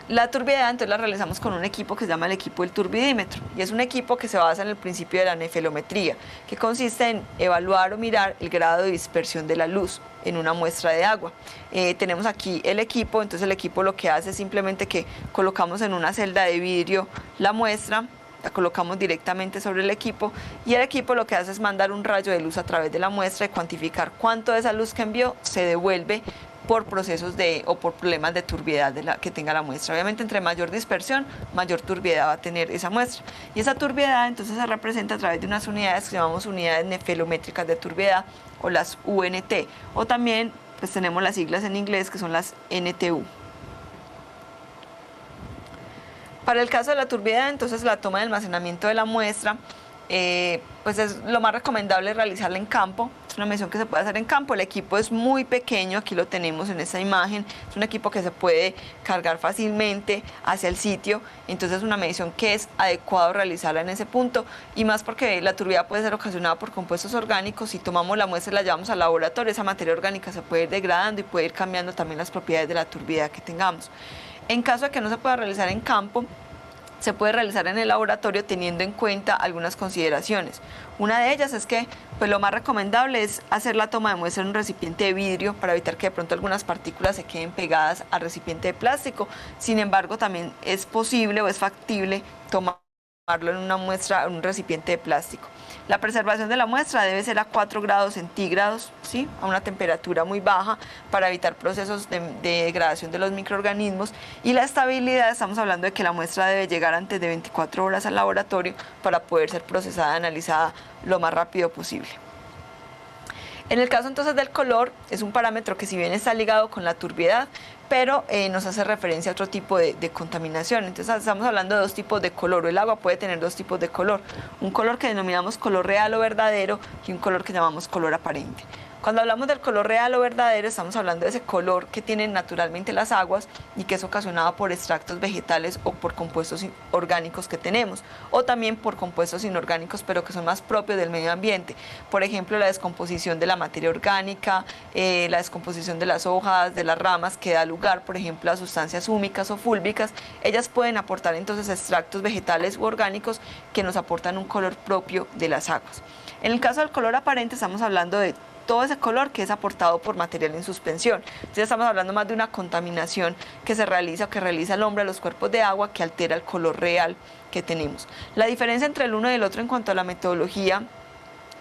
La turbiedad entonces la realizamos con un equipo que se llama el equipo del turbidímetro, y es un equipo que se basa en el principio de la nefelometría, que consiste en evaluar o mirar el grado de dispersión de la luz en una muestra de agua. Tenemos aquí el equipo, entonces el equipo lo que hace es simplemente que colocamos en una celda de vidrio la muestra, la colocamos directamente sobre el equipo, y el equipo lo que hace es mandar un rayo de luz a través de la muestra y cuantificar cuánto de esa luz que envió se devuelve por procesos o por problemas de turbiedad que tenga la muestra. Obviamente, entre mayor dispersión, mayor turbiedad va a tener esa muestra. Y esa turbiedad entonces se representa a través de unas unidades que llamamos unidades nefelométricas de turbiedad, o las UNT, o también pues tenemos las siglas en inglés que son las NTU. Para el caso de la turbiedad, entonces la toma de almacenamiento de la muestra, pues es lo más recomendable realizarla en campo. Es una medición que se puede hacer en campo. El equipo es muy pequeño, aquí lo tenemos en esta imagen, es un equipo que se puede cargar fácilmente hacia el sitio, entonces es una medición que es adecuado realizarla en ese punto, y más porque la turbiedad puede ser ocasionada por compuestos orgánicos. Si tomamos la muestra y la llevamos al laboratorio, esa materia orgánica se puede ir degradando y puede ir cambiando también las propiedades de la turbiedad que tengamos. En caso de que no se pueda realizar en campo, se puede realizar en el laboratorio teniendo en cuenta algunas consideraciones. Una de ellas es que pues lo más recomendable es hacer la toma de muestra en un recipiente de vidrio para evitar que de pronto algunas partículas se queden pegadas al recipiente de plástico. Sin embargo, también es posible o es factible tomarlo en una muestra, en un recipiente de plástico. La preservación de la muestra debe ser a 4 grados centígrados, ¿sí?, a una temperatura muy baja, para evitar procesos de degradación de los microorganismos. Y la estabilidad, estamos hablando de que la muestra debe llegar antes de 24 horas al laboratorio para poder ser procesada y analizada lo más rápido posible. En el caso entonces del color, es un parámetro que si bien está ligado con la turbiedad, pero nos hace referencia a otro tipo de contaminación. Entonces estamos hablando de dos tipos de color, o el agua puede tener dos tipos de color: un color que denominamos color real o verdadero y un color que llamamos color aparente. Cuando hablamos del color real o verdadero, estamos hablando de ese color que tienen naturalmente las aguas y que es ocasionado por extractos vegetales o por compuestos orgánicos que tenemos, o también por compuestos inorgánicos, pero que son más propios del medio ambiente. Por ejemplo, la descomposición de la materia orgánica, la descomposición de las hojas, de las ramas, que da lugar, por ejemplo, a sustancias húmicas o fúlbicas. Ellas pueden aportar entonces extractos vegetales u orgánicos que nos aportan un color propio de las aguas. En el caso del color aparente, estamos hablando de todo ese color que es aportado por material en suspensión. Entonces estamos hablando más de una contaminación que se realiza o que realiza el hombre a los cuerpos de agua que altera el color real que tenemos. La diferencia entre el uno y el otro en cuanto a la metodología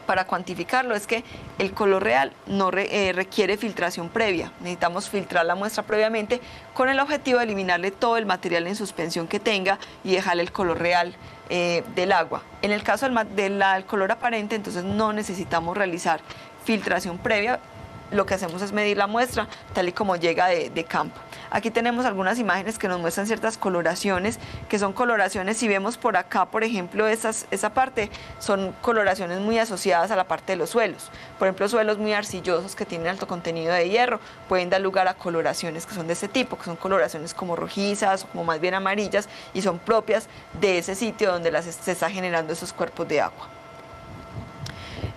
para cuantificarlo es que el color real no requiere filtración previa. Necesitamos filtrar la muestra previamente con el objetivo de eliminarle todo el material en suspensión que tenga y dejarle el color real del agua. En el caso del color aparente, entonces no necesitamos realizar filtración previa. Lo que hacemos es medir la muestra tal y como llega de campo. Aquí tenemos algunas imágenes que nos muestran ciertas coloraciones, que son coloraciones, si vemos por acá, por ejemplo, esa parte, son coloraciones muy asociadas a la parte de los suelos. Por ejemplo, suelos muy arcillosos que tienen alto contenido de hierro pueden dar lugar a coloraciones que son de este tipo, que son coloraciones como rojizas o como más bien amarillas y son propias de ese sitio donde se está generando esos cuerpos de agua.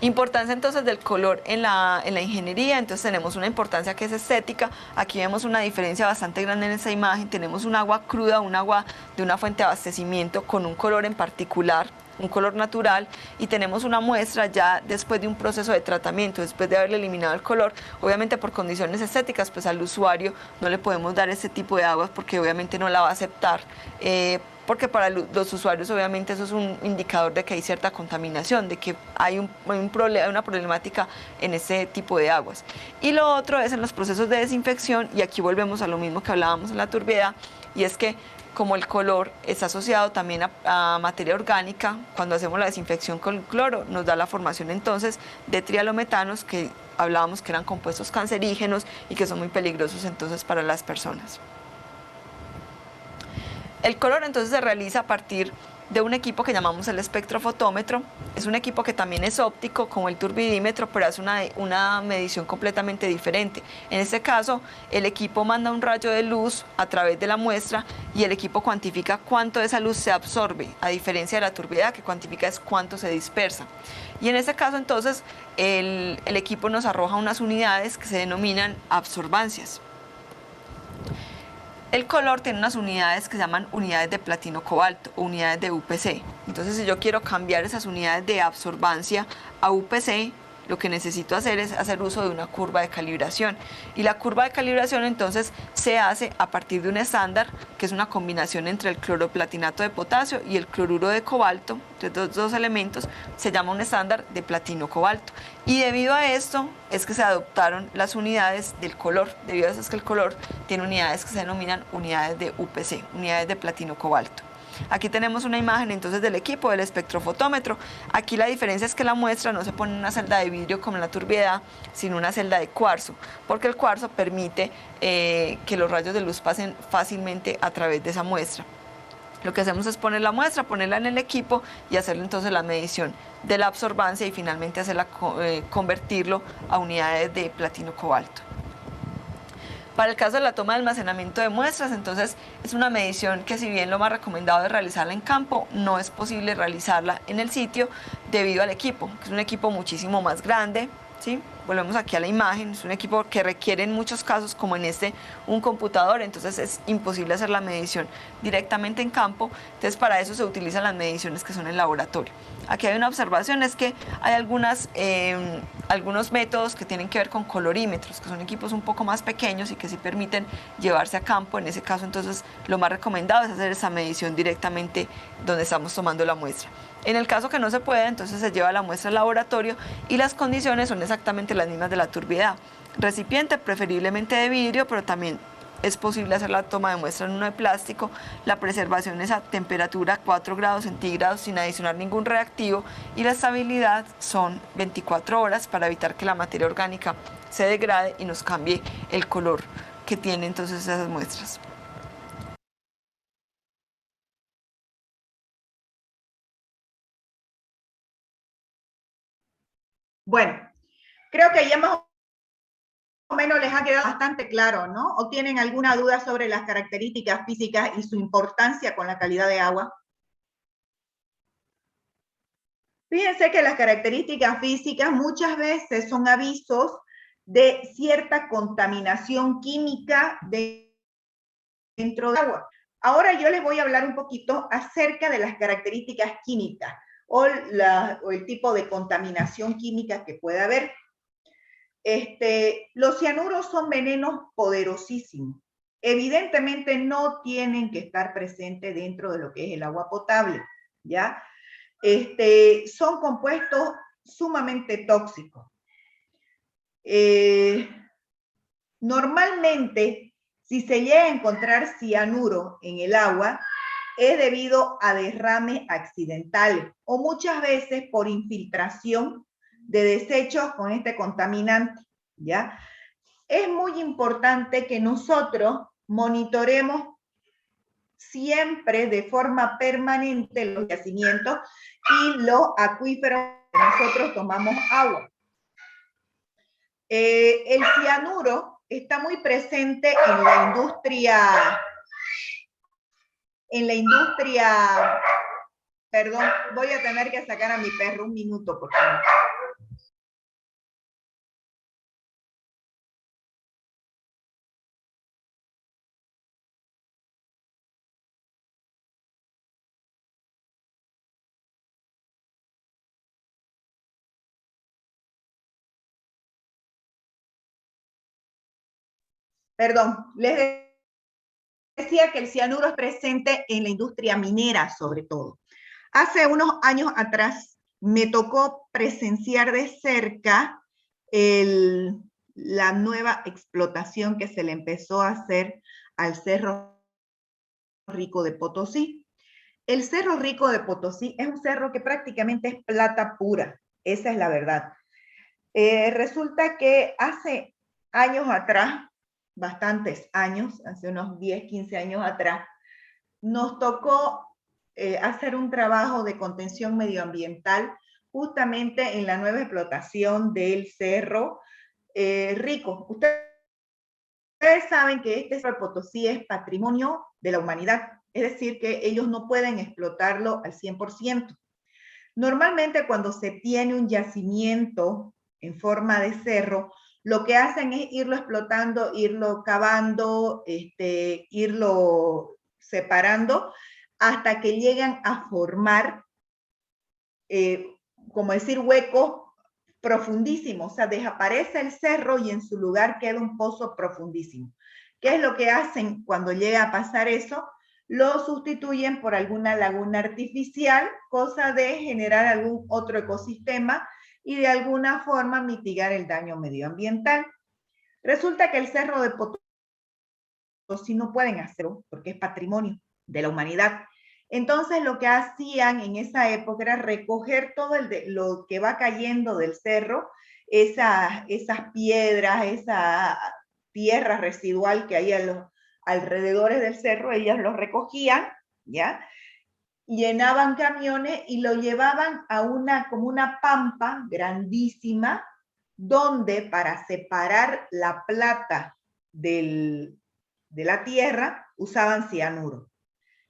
Importancia entonces del color en la ingeniería. Entonces tenemos una importancia que es estética. Aquí vemos una diferencia bastante grande en esa imagen. Tenemos un agua cruda, un agua de una fuente de abastecimiento con un color en particular, un color natural, y tenemos una muestra ya después de un proceso de tratamiento, después de haberle eliminado el color. Obviamente por condiciones estéticas, pues al usuario no le podemos dar este tipo de aguas porque obviamente no la va a aceptar, porque para los usuarios obviamente eso es un indicador de que hay cierta contaminación, de que hay una problemática en ese tipo de aguas. Y lo otro es en los procesos de desinfección, y aquí volvemos a lo mismo que hablábamos en la turbiedad, y es que como el color está asociado también a materia orgánica, cuando hacemos la desinfección con cloro nos da la formación entonces de trialometanos, que hablábamos que eran compuestos cancerígenos y que son muy peligrosos entonces para las personas. El color entonces se realiza a partir de un equipo que llamamos el espectrofotómetro. Es un equipo que también es óptico como el turbidímetro, pero hace una medición completamente diferente. En este caso, el equipo manda un rayo de luz a través de la muestra y el equipo cuantifica cuánto de esa luz se absorbe, a diferencia de la turbiedad, que cuantifica es cuánto se dispersa. Y en este caso entonces el equipo nos arroja unas unidades que se denominan absorbancias. El color tiene unas unidades que se llaman unidades de platino cobalto o unidades de UPC. Entonces, si yo quiero cambiar esas unidades de absorbancia a UPC, lo que necesito hacer es hacer uso de una curva de calibración. Y la curva de calibración entonces se hace a partir de un estándar que es una combinación entre el cloroplatinato de potasio y el cloruro de cobalto. Entre estos dos elementos se llama un estándar de platino cobalto. Y debido a esto es que se adoptaron las unidades del color. Debido a eso es que el color tiene unidades que se denominan unidades de UPC, unidades de platino cobalto. Aquí tenemos una imagen entonces del equipo del espectrofotómetro. Aquí la diferencia es que la muestra no se pone en una celda de vidrio como en la turbiedad, sino una celda de cuarzo, porque el cuarzo permite que los rayos de luz pasen fácilmente a través de esa muestra. Lo que hacemos es poner la muestra, ponerla en el equipo y hacerle entonces la medición de la absorbancia y finalmente convertirlo a unidades de platino cobalto. Para el caso de la toma de almacenamiento de muestras, entonces es una medición que, si bien lo más recomendado es realizarla en campo, no es posible realizarla en el sitio debido al equipo, que es un equipo muchísimo más grande, ¿sí? Volvemos aquí a la imagen, es un equipo que requiere en muchos casos, como en este, un computador, entonces es imposible hacer la medición directamente en campo. Entonces para eso se utilizan las mediciones que son en laboratorio. Aquí hay una observación, es que hay algunos métodos que tienen que ver con colorímetros, que son equipos un poco más pequeños y que sí permiten llevarse a campo. En ese caso entonces lo más recomendado es hacer esa medición directamente donde estamos tomando la muestra. En el caso que no se pueda, entonces se lleva la muestra al laboratorio y las condiciones son exactamente las mismas de la turbiedad. Recipiente preferiblemente de vidrio, pero también es posible hacer la toma de muestra en uno de plástico. La preservación es a temperatura 4 grados centígrados sin adicionar ningún reactivo y la estabilidad son 24 horas para evitar que la materia orgánica se degrade y nos cambie el color que tiene entonces esas muestras. Bueno, creo que ya hemos o menos les ha quedado bastante claro, ¿no? ¿O tienen alguna duda sobre las características físicas y su importancia con la calidad de agua? Fíjense que las características físicas muchas veces son avisos de cierta contaminación química dentro del agua. Ahora yo les voy a hablar un poquito acerca de las características químicas o el tipo de contaminación química que puede haber. Los cianuros son venenos poderosísimos. Evidentemente no tienen que estar presentes dentro de lo que es el agua potable, ¿ya? Son compuestos sumamente tóxicos. Normalmente, si se llega a encontrar cianuro en el agua, es debido a derrames accidentales o muchas veces por infiltración de desechos con este contaminante, ¿ya? Es muy importante que nosotros monitoremos siempre de forma permanente los yacimientos y los acuíferos que nosotros tomamos agua. El cianuro está muy presente en la industria, perdón, voy a tener que sacar a mi perro un minuto, por favor. Perdón, les decía que el cianuro es presente en la industria minera, sobre todo. Hace unos años atrás me tocó presenciar de cerca la nueva explotación que se le empezó a hacer al Cerro Rico de Potosí. El Cerro Rico de Potosí es un cerro que prácticamente es plata pura, esa es la verdad. Resulta que hace años atrás, bastantes años, hace unos 10, 15 años atrás, nos tocó hacer un trabajo de contención medioambiental justamente en la nueva explotación del Cerro Rico. Ustedes saben que este Cerro de Potosí es patrimonio de la humanidad, es decir, que ellos no pueden explotarlo al 100%. Normalmente cuando se tiene un yacimiento en forma de cerro, lo que hacen es irlo explotando, irlo cavando, irlo separando, hasta que llegan a formar, como decir, huecos profundísimos. O sea, desaparece el cerro y en su lugar queda un pozo profundísimo. ¿Qué es lo que hacen cuando llega a pasar eso? Lo sustituyen por alguna laguna artificial, cosa de generar algún otro ecosistema y de alguna forma mitigar el daño medioambiental. Resulta que el Cerro de Potosí no pueden hacerlo porque es patrimonio de la humanidad. Entonces lo que hacían en esa época era recoger todo lo que va cayendo del cerro, esas piedras, esa tierra residual que hay a los alrededores del cerro, ellas lo recogían, ¿ya? Llenaban camiones y lo llevaban a como una pampa grandísima, donde para separar la plata de la tierra usaban cianuro.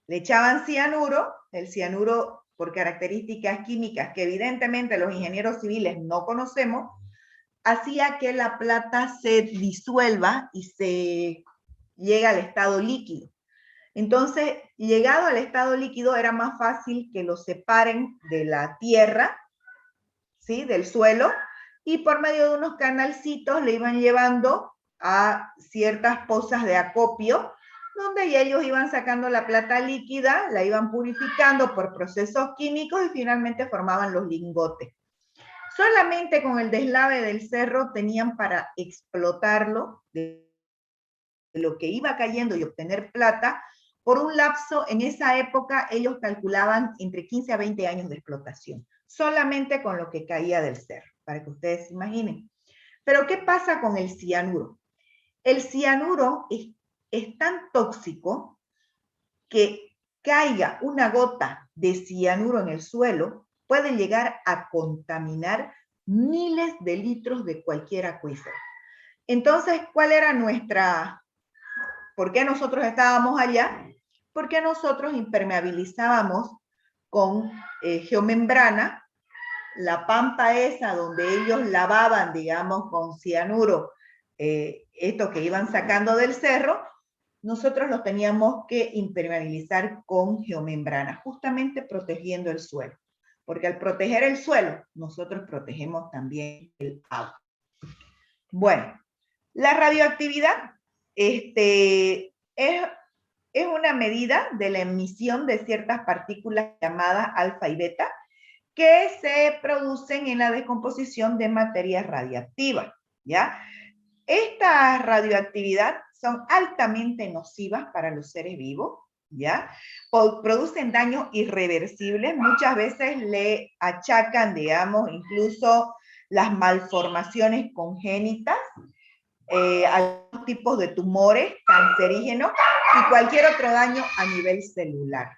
Le echaban cianuro, el cianuro por características químicas que evidentemente los ingenieros civiles no conocemos, hacía que la plata se disuelva y se llega al estado líquido. Entonces, llegado al estado líquido, era más fácil que lo separen de la tierra, ¿sí? Del suelo, y por medio de unos canalcitos le iban llevando a ciertas pozas de acopio, donde ellos iban sacando la plata líquida, la iban purificando por procesos químicos y finalmente formaban los lingotes. Solamente con el deslave del cerro tenían para explotarlo de lo que iba cayendo y obtener plata. Por un lapso, en esa época, ellos calculaban entre 15 a 20 años de explotación, solamente con lo que caía del cerro, para que ustedes se imaginen. Pero, ¿qué pasa con el cianuro? El cianuro es tan tóxico que caiga una gota de cianuro en el suelo puede llegar a contaminar miles de litros de cualquier acuífero. Entonces, ¿cuál era por qué nosotros estábamos allá? Porque nosotros impermeabilizábamos con geomembrana la pampa esa donde ellos lavaban, digamos, con cianuro, esto que iban sacando del cerro, nosotros lo teníamos que impermeabilizar con geomembrana, justamente protegiendo el suelo. Porque al proteger el suelo, nosotros protegemos también el agua. Bueno, la radioactividad es una medida de la emisión de ciertas partículas llamadas alfa y beta que se producen en la descomposición de materias radiactivas, ¿ya? Esta radioactividad son altamente nocivas para los seres vivos, ¿ya? Producen daños irreversibles, muchas veces le achacan, digamos, incluso las malformaciones congénitas, algunos tipos de tumores cancerígenos y cualquier otro daño a nivel celular.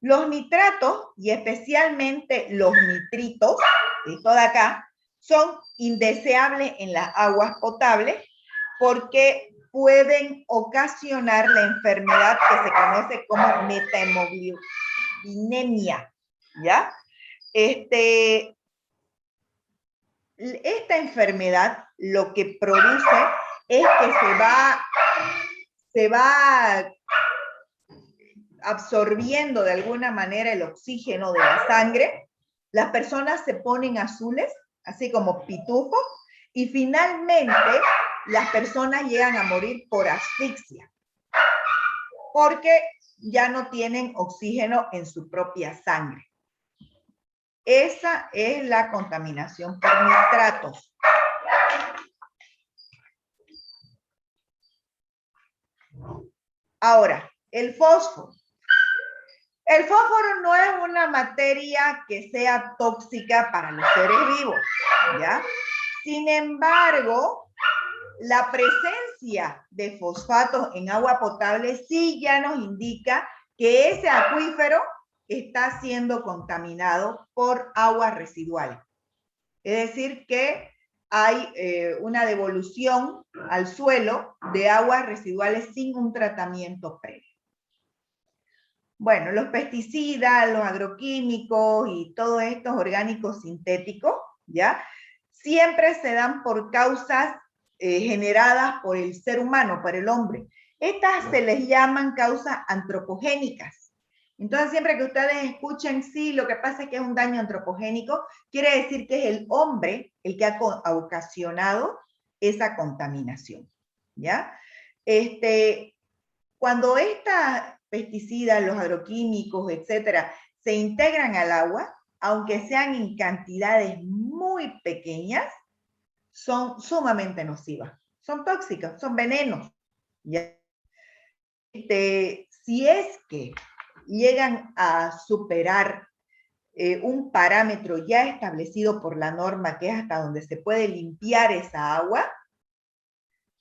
Los nitratos, y especialmente los nitritos, esto de acá, son indeseables en las aguas potables porque pueden ocasionar la enfermedad que se conoce como metahemoglobinemia, ¿ya? Esta enfermedad lo que produce es que se va absorbiendo de alguna manera el oxígeno de la sangre, las personas se ponen azules, así como pitufos, y finalmente las personas llegan a morir por asfixia, porque ya no tienen oxígeno en su propia sangre. Esa es la contaminación por nitratos. Ahora, el fósforo. El fósforo no es una materia que sea tóxica para los seres vivos, ¿ya? Sin embargo, la presencia de fosfatos en agua potable sí ya nos indica que ese acuífero está siendo contaminado por aguas residuales. Es decir, que hay una devolución al suelo de aguas residuales sin un tratamiento previo. Bueno, los pesticidas, los agroquímicos y todos estos orgánicos sintéticos, ¿ya? Siempre se dan por causas generadas por el ser humano, por el hombre. Estas se les llaman causas antropogénicas. Entonces, siempre que ustedes escuchen, sí, lo que pasa es que es un daño antropogénico, quiere decir que es el hombre el que ha ocasionado esa contaminación, ¿ya? Cuando estas pesticidas, los agroquímicos, etcétera, se integran al agua, aunque sean en cantidades muy pequeñas, son sumamente nocivas. Son tóxicas, son venenos. ¿Ya? Si es que llegan a superar un parámetro ya establecido por la norma, que es hasta donde se puede limpiar esa agua,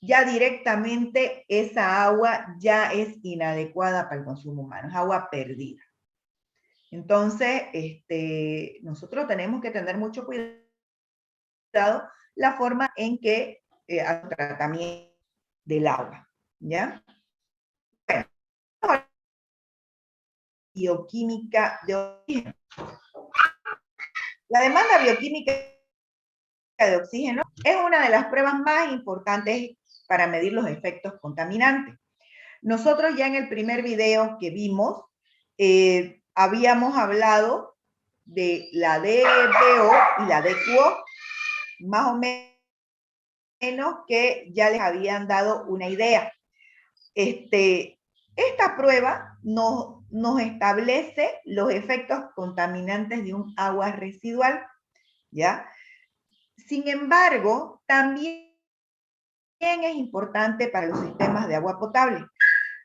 ya directamente esa agua ya es inadecuada para el consumo humano, es agua perdida. Entonces, nosotros tenemos que tener mucho cuidado la forma en que hace el tratamiento del agua, ¿ya? Bueno, bioquímica de oxígeno. La demanda bioquímica de oxígeno es una de las pruebas más importantes para medir los efectos contaminantes. Nosotros ya en el primer video que vimos, habíamos hablado de la DBO y la DQO, más o menos que ya les habían dado una idea. Esta prueba nos establece los efectos contaminantes de un agua residual, ¿ya? Sin embargo, también es importante para los sistemas de agua potable.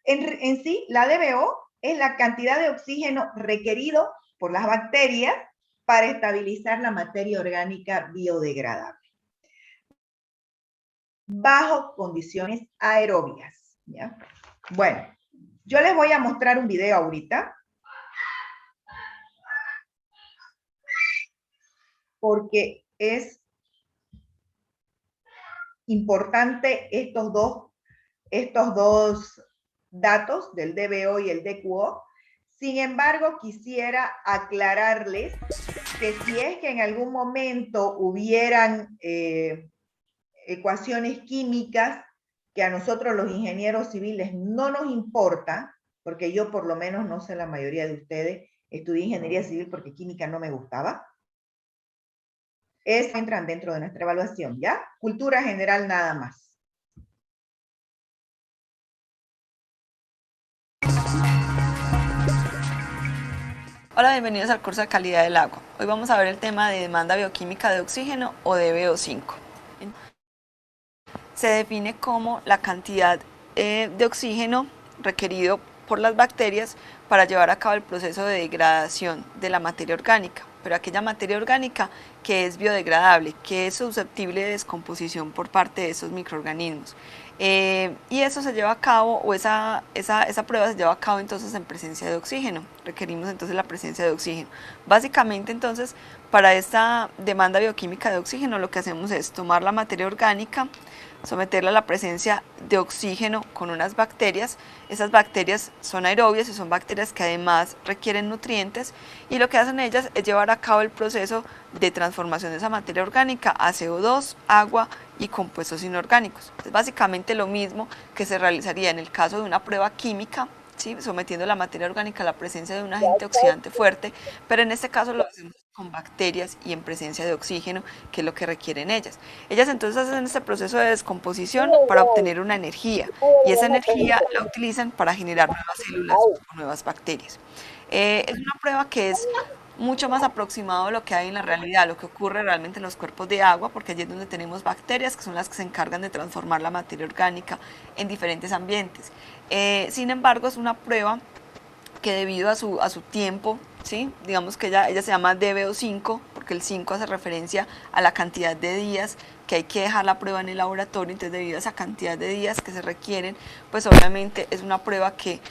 En sí, la DBO es la cantidad de oxígeno requerido por las bacterias para estabilizar la materia orgánica biodegradable bajo condiciones aerobias, ¿ya? Bueno, yo les voy a mostrar un video ahorita. porque es importante estos dos datos del DBO y el DQO. Sin embargo, quisiera aclararles que si es que en algún momento hubieran ecuaciones químicas que a nosotros los ingenieros civiles no nos importa, porque yo por lo menos, no sé la mayoría de ustedes, estudié ingeniería civil porque química no me gustaba, entran dentro de nuestra evaluación, ¿ya? Cultura general nada más. Hola, bienvenidos al curso de calidad del agua. Hoy vamos a ver el tema de demanda bioquímica de oxígeno o DBO5. Se define como la cantidad de oxígeno requerido por las bacterias para llevar a cabo el proceso de degradación de la materia orgánica, pero aquella materia orgánica que es biodegradable, que es susceptible de descomposición por parte de esos microorganismos. Y eso se lleva a cabo, o esa prueba se lleva a cabo entonces en presencia de oxígeno. Requerimos entonces la presencia de oxígeno. Básicamente entonces, para esta demanda bioquímica de oxígeno, lo que hacemos es tomar la materia orgánica, someterla a la presencia de oxígeno con unas bacterias. Esas bacterias son aerobias y son bacterias que además requieren nutrientes, y lo que hacen ellas es llevar a cabo el proceso de transformación de esa materia orgánica a CO2, agua y compuestos inorgánicos. Es básicamente lo mismo que se realizaría en el caso de una prueba química, ¿sí? Sometiendo la materia orgánica a la presencia de un agente oxidante fuerte, pero en este caso lo hacemos con bacterias y en presencia de oxígeno, que es lo que requieren ellas. Ellas entonces hacen este proceso de descomposición para obtener una energía, y esa energía la utilizan para generar nuevas células o nuevas bacterias. Es una prueba que es mucho más aproximado a lo que hay en la realidad, lo que ocurre realmente en los cuerpos de agua, porque allí es donde tenemos bacterias que son las que se encargan de transformar la materia orgánica en diferentes ambientes. Sin embargo, es una prueba que debido a su tiempo, ¿sí? Digamos que ella se llama DBO5, porque el 5 hace referencia a la cantidad de días que hay que dejar la prueba en el laboratorio. Entonces, debido a esa cantidad de días que se requieren, pues obviamente es una prueba que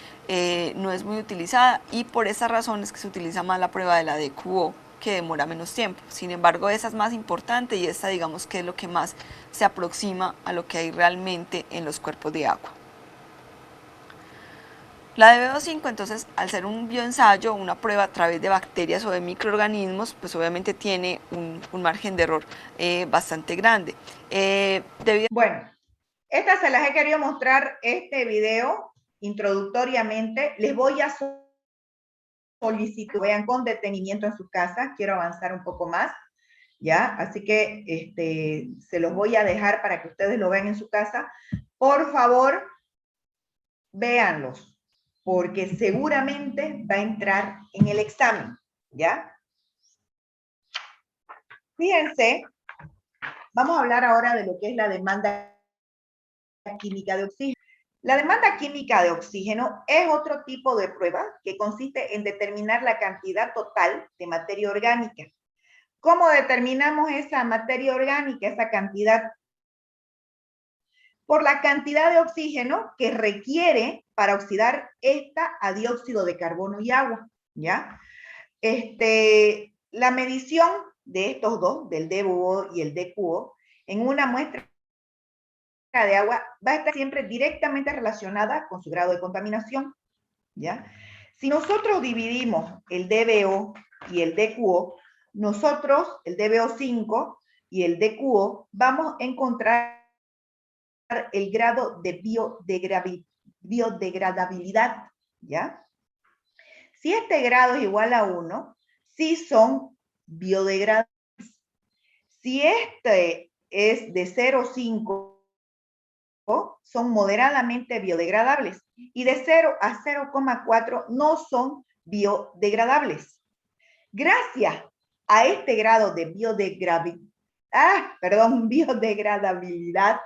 no es muy utilizada, y por esas razones que se utiliza más la prueba de la DQO, que demora menos tiempo. Sin embargo, esa es más importante, y esta, digamos, que es lo que más se aproxima a lo que hay realmente en los cuerpos de agua. La DBO5, entonces, al ser un bioensayo, una prueba a través de bacterias o de microorganismos, pues obviamente tiene un margen de error bastante grande. Bueno, estas se las he querido mostrar este video introductoriamente. Les voy a solicitar, vean con detenimiento en sus casas. Quiero avanzar un poco más, ¿ya? Así que se los voy a dejar para que ustedes lo vean en su casa. Por favor, véanlos, porque seguramente va a entrar en el examen, ¿ya? Fíjense, vamos a hablar ahora de lo que es la demanda química de oxígeno. La demanda química de oxígeno es otro tipo de prueba que consiste en determinar la cantidad total de materia orgánica. ¿Cómo determinamos esa materia orgánica, esa cantidad? Por la cantidad de oxígeno que requiere para oxidar esta a dióxido de carbono y agua, ¿ya? La medición de estos dos, del DBO y el DQO, en una muestra de agua va a estar siempre directamente relacionada con su grado de contaminación, ¿ya? Si nosotros dividimos el DBO y el DQO, nosotros, el DBO5 y el DQO, vamos a encontrar el grado de biodegradabilidad, ¿ya? Si este grado es igual a 1, sí son biodegradables. Si este es de 0,5, son moderadamente biodegradables, y de 0 a 0,4 no son biodegradables. Gracias a este grado de biodegradabilidad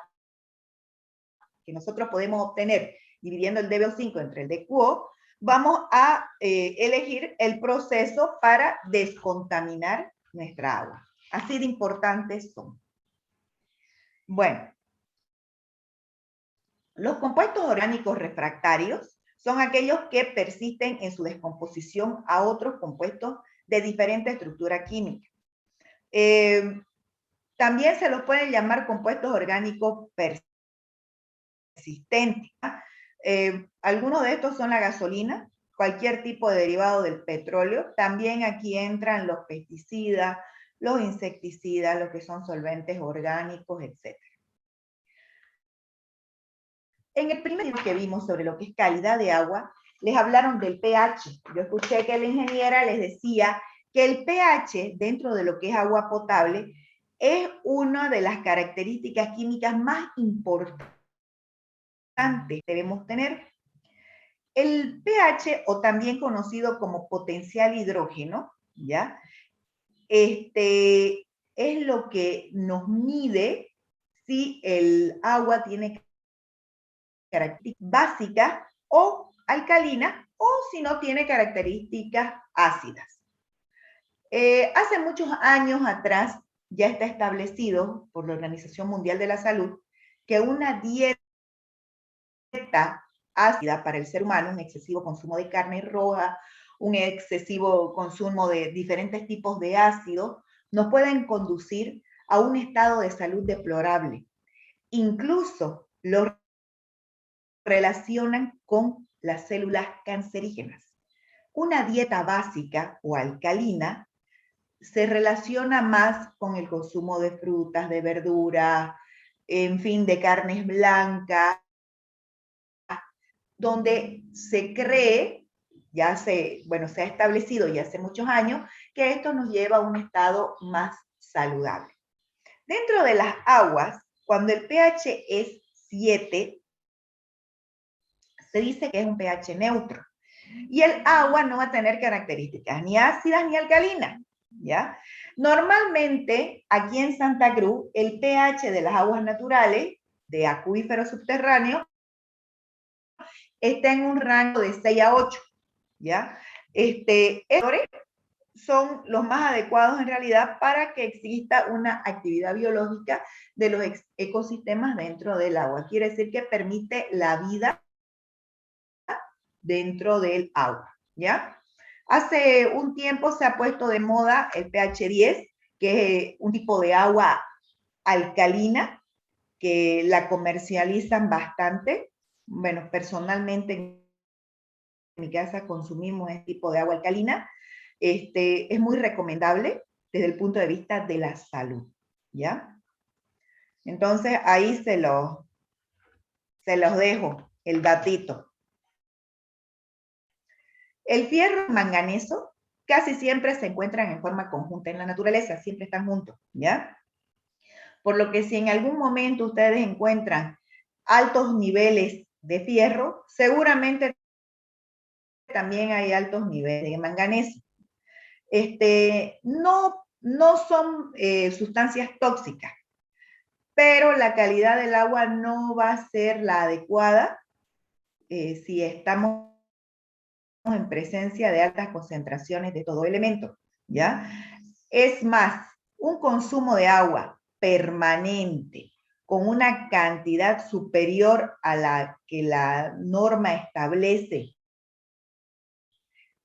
que nosotros podemos obtener dividiendo el DBO5 entre el DQO, vamos a elegir el proceso para descontaminar nuestra agua. Así de importantes son. Bueno, los compuestos orgánicos refractarios son aquellos que persisten en su descomposición a otros compuestos de diferente estructura química. También se los pueden llamar compuestos orgánicos persistentes. Algunos de estos son la gasolina, cualquier tipo de derivado del petróleo. También aquí entran los pesticidas, los insecticidas, lo que son solventes orgánicos, etc. En el primer video que vimos sobre lo que es calidad de agua, les hablaron del pH. Yo escuché que la ingeniera les decía que el pH dentro de lo que es agua potable es una de las características químicas más importantes que debemos tener. El pH, o también conocido como potencial hidrógeno, ¿ya? Es lo que nos mide si el agua tiene características básicas o alcalinas, o si no tiene características ácidas. Hace muchos años atrás ya está establecido por la Organización Mundial de la Salud que una dieta ácida para el ser humano, un excesivo consumo de carne roja, un excesivo consumo de diferentes tipos de ácidos, nos pueden conducir a un estado de salud deplorable. Incluso lo relacionan con las células cancerígenas. Una dieta básica o alcalina se relaciona más con el consumo de frutas, de verduras, en fin, de carnes blancas, donde se cree, se ha establecido ya hace muchos años, que esto nos lleva a un estado más saludable. Dentro de las aguas, cuando el pH es 7, se dice que es un pH neutro. Y el agua no va a tener características ni ácidas ni alcalinas, ¿ya? Normalmente, aquí en Santa Cruz, el pH de las aguas naturales, de acuíferos subterráneos, está en un rango de 6 a 8, ¿ya? Estos son los más adecuados en realidad para que exista una actividad biológica de los ecosistemas dentro del agua. Quiere decir que permite la vida dentro del agua, ¿ya? Hace un tiempo se ha puesto de moda el pH 10, que es un tipo de agua alcalina, que la comercializan bastante. Bueno, personalmente en mi casa consumimos este tipo de agua alcalina. Es muy recomendable desde el punto de vista de la salud, ¿ya? Entonces, ahí se los dejo, el datito. El fierro y manganeso casi siempre se encuentran en forma conjunta en la naturaleza, siempre están juntos, ¿ya? Por lo que si en algún momento ustedes encuentran altos niveles de fierro, seguramente también hay altos niveles de manganeso. No son sustancias tóxicas, pero la calidad del agua no va a ser la adecuada si estamos en presencia de altas concentraciones de todo elemento, ¿ya? Es más, un consumo de agua permanente con una cantidad superior a la que la norma establece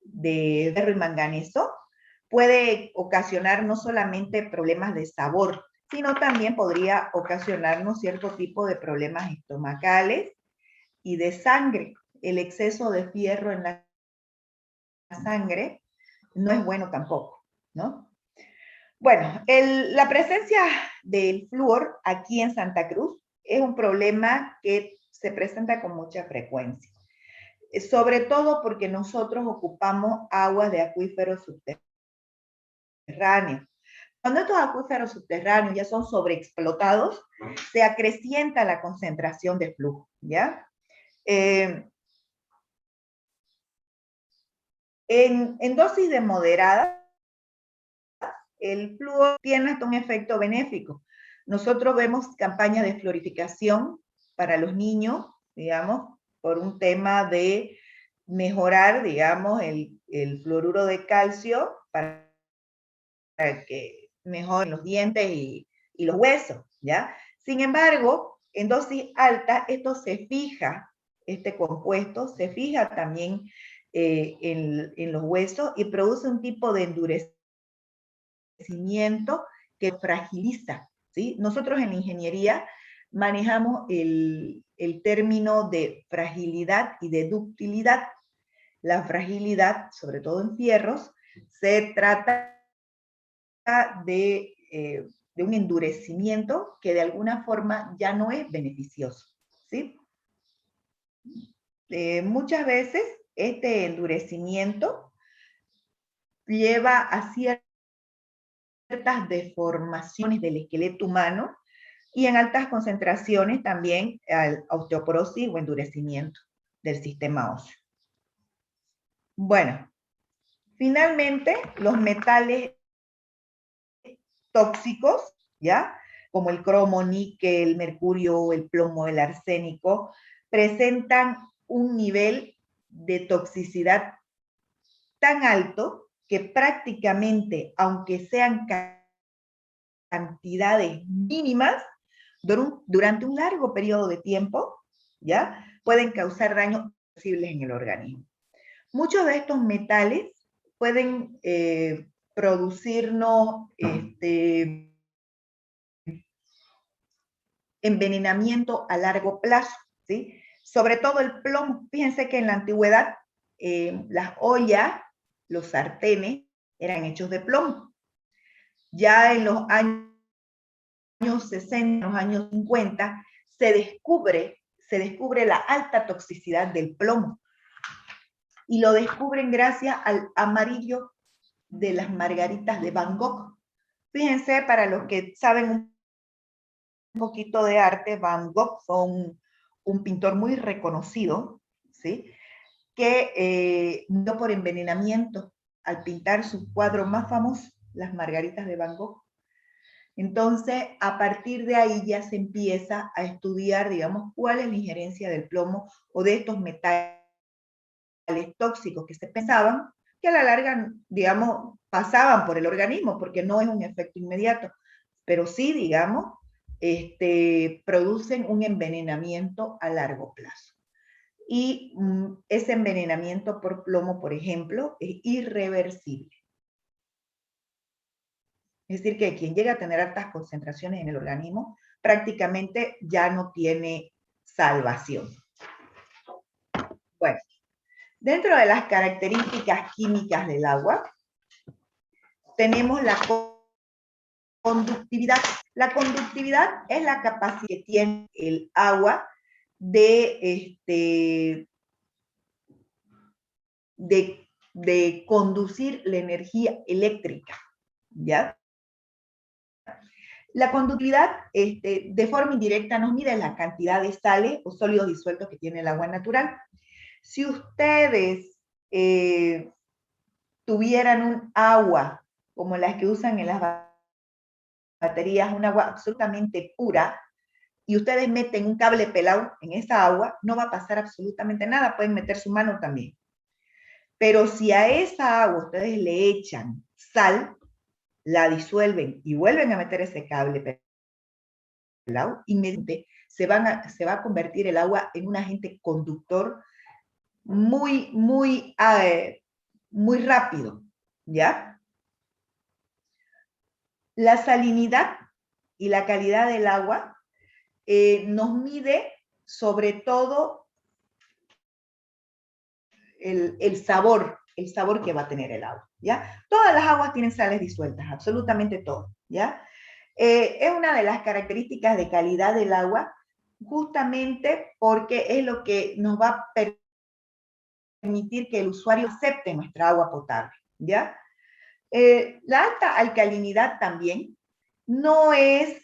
de fierro y manganeso puede ocasionar no solamente problemas de sabor, sino también podría ocasionarnos cierto tipo de problemas estomacales y de sangre. El exceso de fierro en la sangre no es bueno tampoco, ¿no? Bueno, la presencia del flúor aquí en Santa Cruz es un problema que se presenta con mucha frecuencia, sobre todo porque nosotros ocupamos aguas de acuíferos subterráneos. Cuando estos acuíferos subterráneos ya son sobreexplotados, se acrecienta la concentración de flujo, ¿ya? En dosis de moderada, el flúor tiene hasta un efecto benéfico. Nosotros vemos campañas de fluorificación para los niños, digamos, por un tema de mejorar, digamos, el fluoruro de calcio para que mejoren los dientes y los huesos, ¿ya? Sin embargo, en dosis alta, esto se fija, este compuesto se fija también en los huesos y produce un tipo de endurecimiento que fragiliza, ¿sí? Nosotros en la ingeniería manejamos el término de fragilidad y de ductilidad. La fragilidad, sobre todo en fierros, se trata de un endurecimiento que de alguna forma ya no es beneficioso, ¿sí? Muchas veces este endurecimiento lleva a ciertas deformaciones del esqueleto humano y en altas concentraciones también a osteoporosis o endurecimiento del sistema óseo. Bueno, finalmente los metales tóxicos, ¿ya? Como el cromo, níquel, mercurio, el plomo, el arsénico, presentan un nivel de toxicidad tan alto que prácticamente, aunque sean cantidades mínimas, durante un largo periodo de tiempo, ¿ya? Pueden causar daños irreversibles en el organismo. Muchos de estos metales pueden producirnos envenenamiento a largo plazo, ¿sí? Sobre todo el plomo. Fíjense que en la antigüedad las ollas, los sartenes, eran hechos de plomo. Ya en los años 60, los años 50, se descubre la alta toxicidad del plomo. Y lo descubren gracias al amarillo de las margaritas de Van Gogh. Fíjense, para los que saben un poquito de arte, Van Gogh fue un pintor muy reconocido, ¿sí? Que murió por envenenamiento al pintar su cuadro más famoso, Las Margaritas de Van Gogh. Entonces, a partir de ahí ya se empieza a estudiar, digamos, cuál es la injerencia del plomo o de estos metales tóxicos que se pensaban que a la larga, digamos, pasaban por el organismo, porque no es un efecto inmediato, pero sí, digamos, producen un envenenamiento a largo plazo. Y ese envenenamiento por plomo, por ejemplo, es irreversible. Es decir, que quien llega a tener altas concentraciones en el organismo prácticamente ya no tiene salvación. Bueno, dentro de las características químicas del agua, tenemos la conductividad. La conductividad es la capacidad que tiene el agua de conducir la energía eléctrica, ¿ya? La conductividad, de forma indirecta, nos mide la cantidad de sales o sólidos disueltos que tiene el agua natural. Si ustedes tuvieran un agua como las que usan en las baterías, un agua absolutamente pura, y ustedes meten un cable pelado en esa agua, no va a pasar absolutamente nada, pueden meter su mano también. Pero si a esa agua ustedes le echan sal, la disuelven y vuelven a meter ese cable pelado, inmediatamente se va a convertir el agua en un agente conductor muy rápido, ¿ya? La salinidad y la calidad del agua nos mide sobre todo el sabor que va a tener el agua, ¿ya? Todas las aguas tienen sales disueltas, absolutamente todo, ¿ya? Es una de las características de calidad del agua, justamente porque es lo que nos va a permitir que el usuario acepte nuestra agua potable, ¿ya? La alta alcalinidad también no es,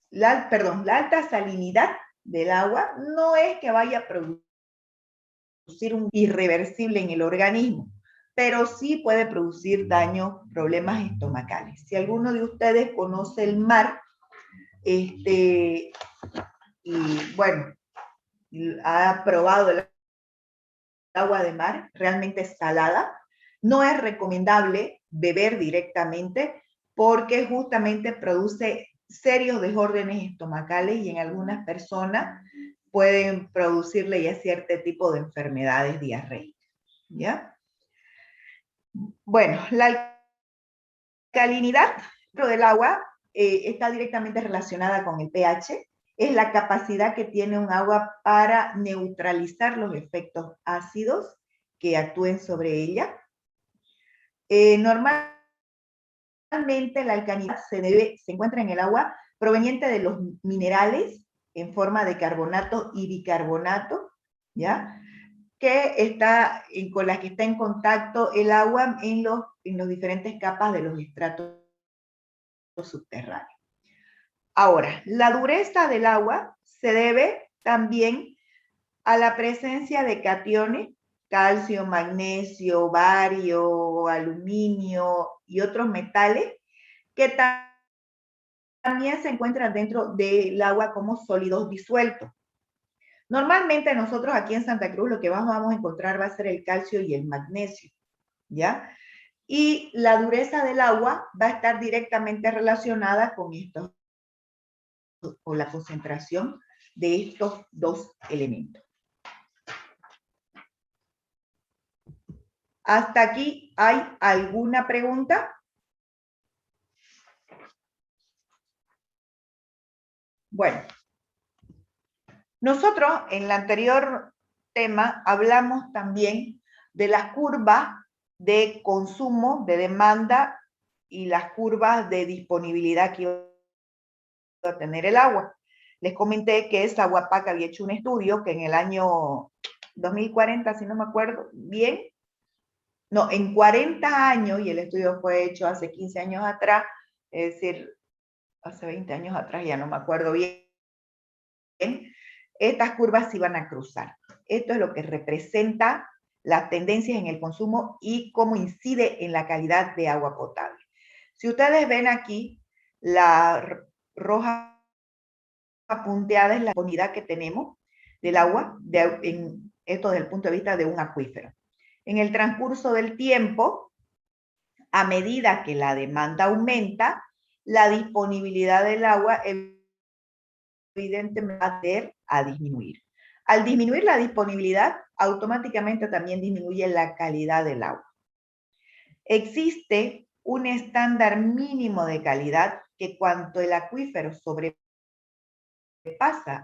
la alta salinidad del agua no es que vaya a producir un irreversible en el organismo, pero sí puede producir daño, problemas estomacales. Si alguno de ustedes conoce el mar, y bueno, ha probado el agua de mar, realmente es salada, no es recomendable beber directamente porque justamente produce serios desórdenes estomacales y en algunas personas pueden producirle ya cierto tipo de enfermedades diarreicas, ¿ya? Bueno, la alcalinidad del agua está directamente relacionada con el pH, es la capacidad que tiene un agua para neutralizar los efectos ácidos que actúen sobre ella. Normalmente la alcalinidad se encuentra en el agua proveniente de los minerales en forma de carbonato y bicarbonato, ¿ya? Con las que está en contacto el agua en los diferentes capas de los estratos subterráneos. Ahora, la dureza del agua se debe también a la presencia de cationes, calcio, magnesio, bario, aluminio y otros metales que también se encuentran dentro del agua como sólidos disueltos. Normalmente nosotros aquí en Santa Cruz lo que vamos a encontrar va a ser el calcio y el magnesio, ¿ya? Y la dureza del agua va a estar directamente relacionada con la concentración de estos dos elementos. ¿Hasta aquí hay alguna pregunta? Bueno, nosotros en el anterior tema hablamos también de las curvas de consumo, de demanda y las curvas de disponibilidad que iba a tener el agua. Les comenté que Aguapac había hecho un estudio que en el año 2040, si no me acuerdo bien, no, en 40 años, y el estudio fue hecho hace 15 años atrás, es decir, hace 20 años atrás, ya no me acuerdo bien, estas curvas se iban a cruzar. Esto es lo que representa las tendencias en el consumo y cómo incide en la calidad de agua potable. Si ustedes ven aquí, la roja punteada es la disponibilidad que tenemos del agua, esto desde el punto de vista de un acuífero. En el transcurso del tiempo, a medida que la demanda aumenta, la disponibilidad del agua evidentemente va a disminuir. Al disminuir la disponibilidad, automáticamente también disminuye la calidad del agua. Existe un estándar mínimo de calidad que cuando el acuífero sobrepasa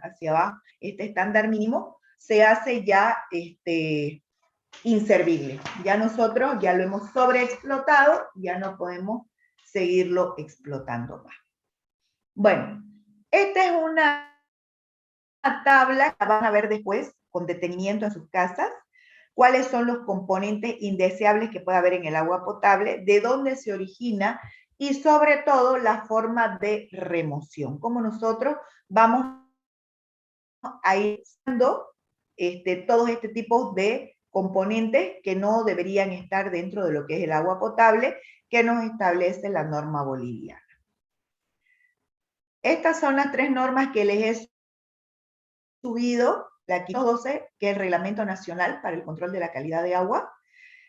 hacia abajo, este estándar mínimo se hace ya inservible. Ya nosotros ya lo hemos sobreexplotado, ya no podemos seguirlo explotando más. Bueno, esta es una tabla que van a ver después con detenimiento en sus casas, cuáles son los componentes indeseables que puede haber en el agua potable, de dónde se origina y sobre todo la forma de remoción, cómo nosotros vamos a ir usando todos este tipo de componentes que no deberían estar dentro de lo que es el agua potable que nos establece la norma boliviana. Estas son las 3 normas que les he subido, la 512, que es el Reglamento Nacional para el Control de la Calidad de Agua,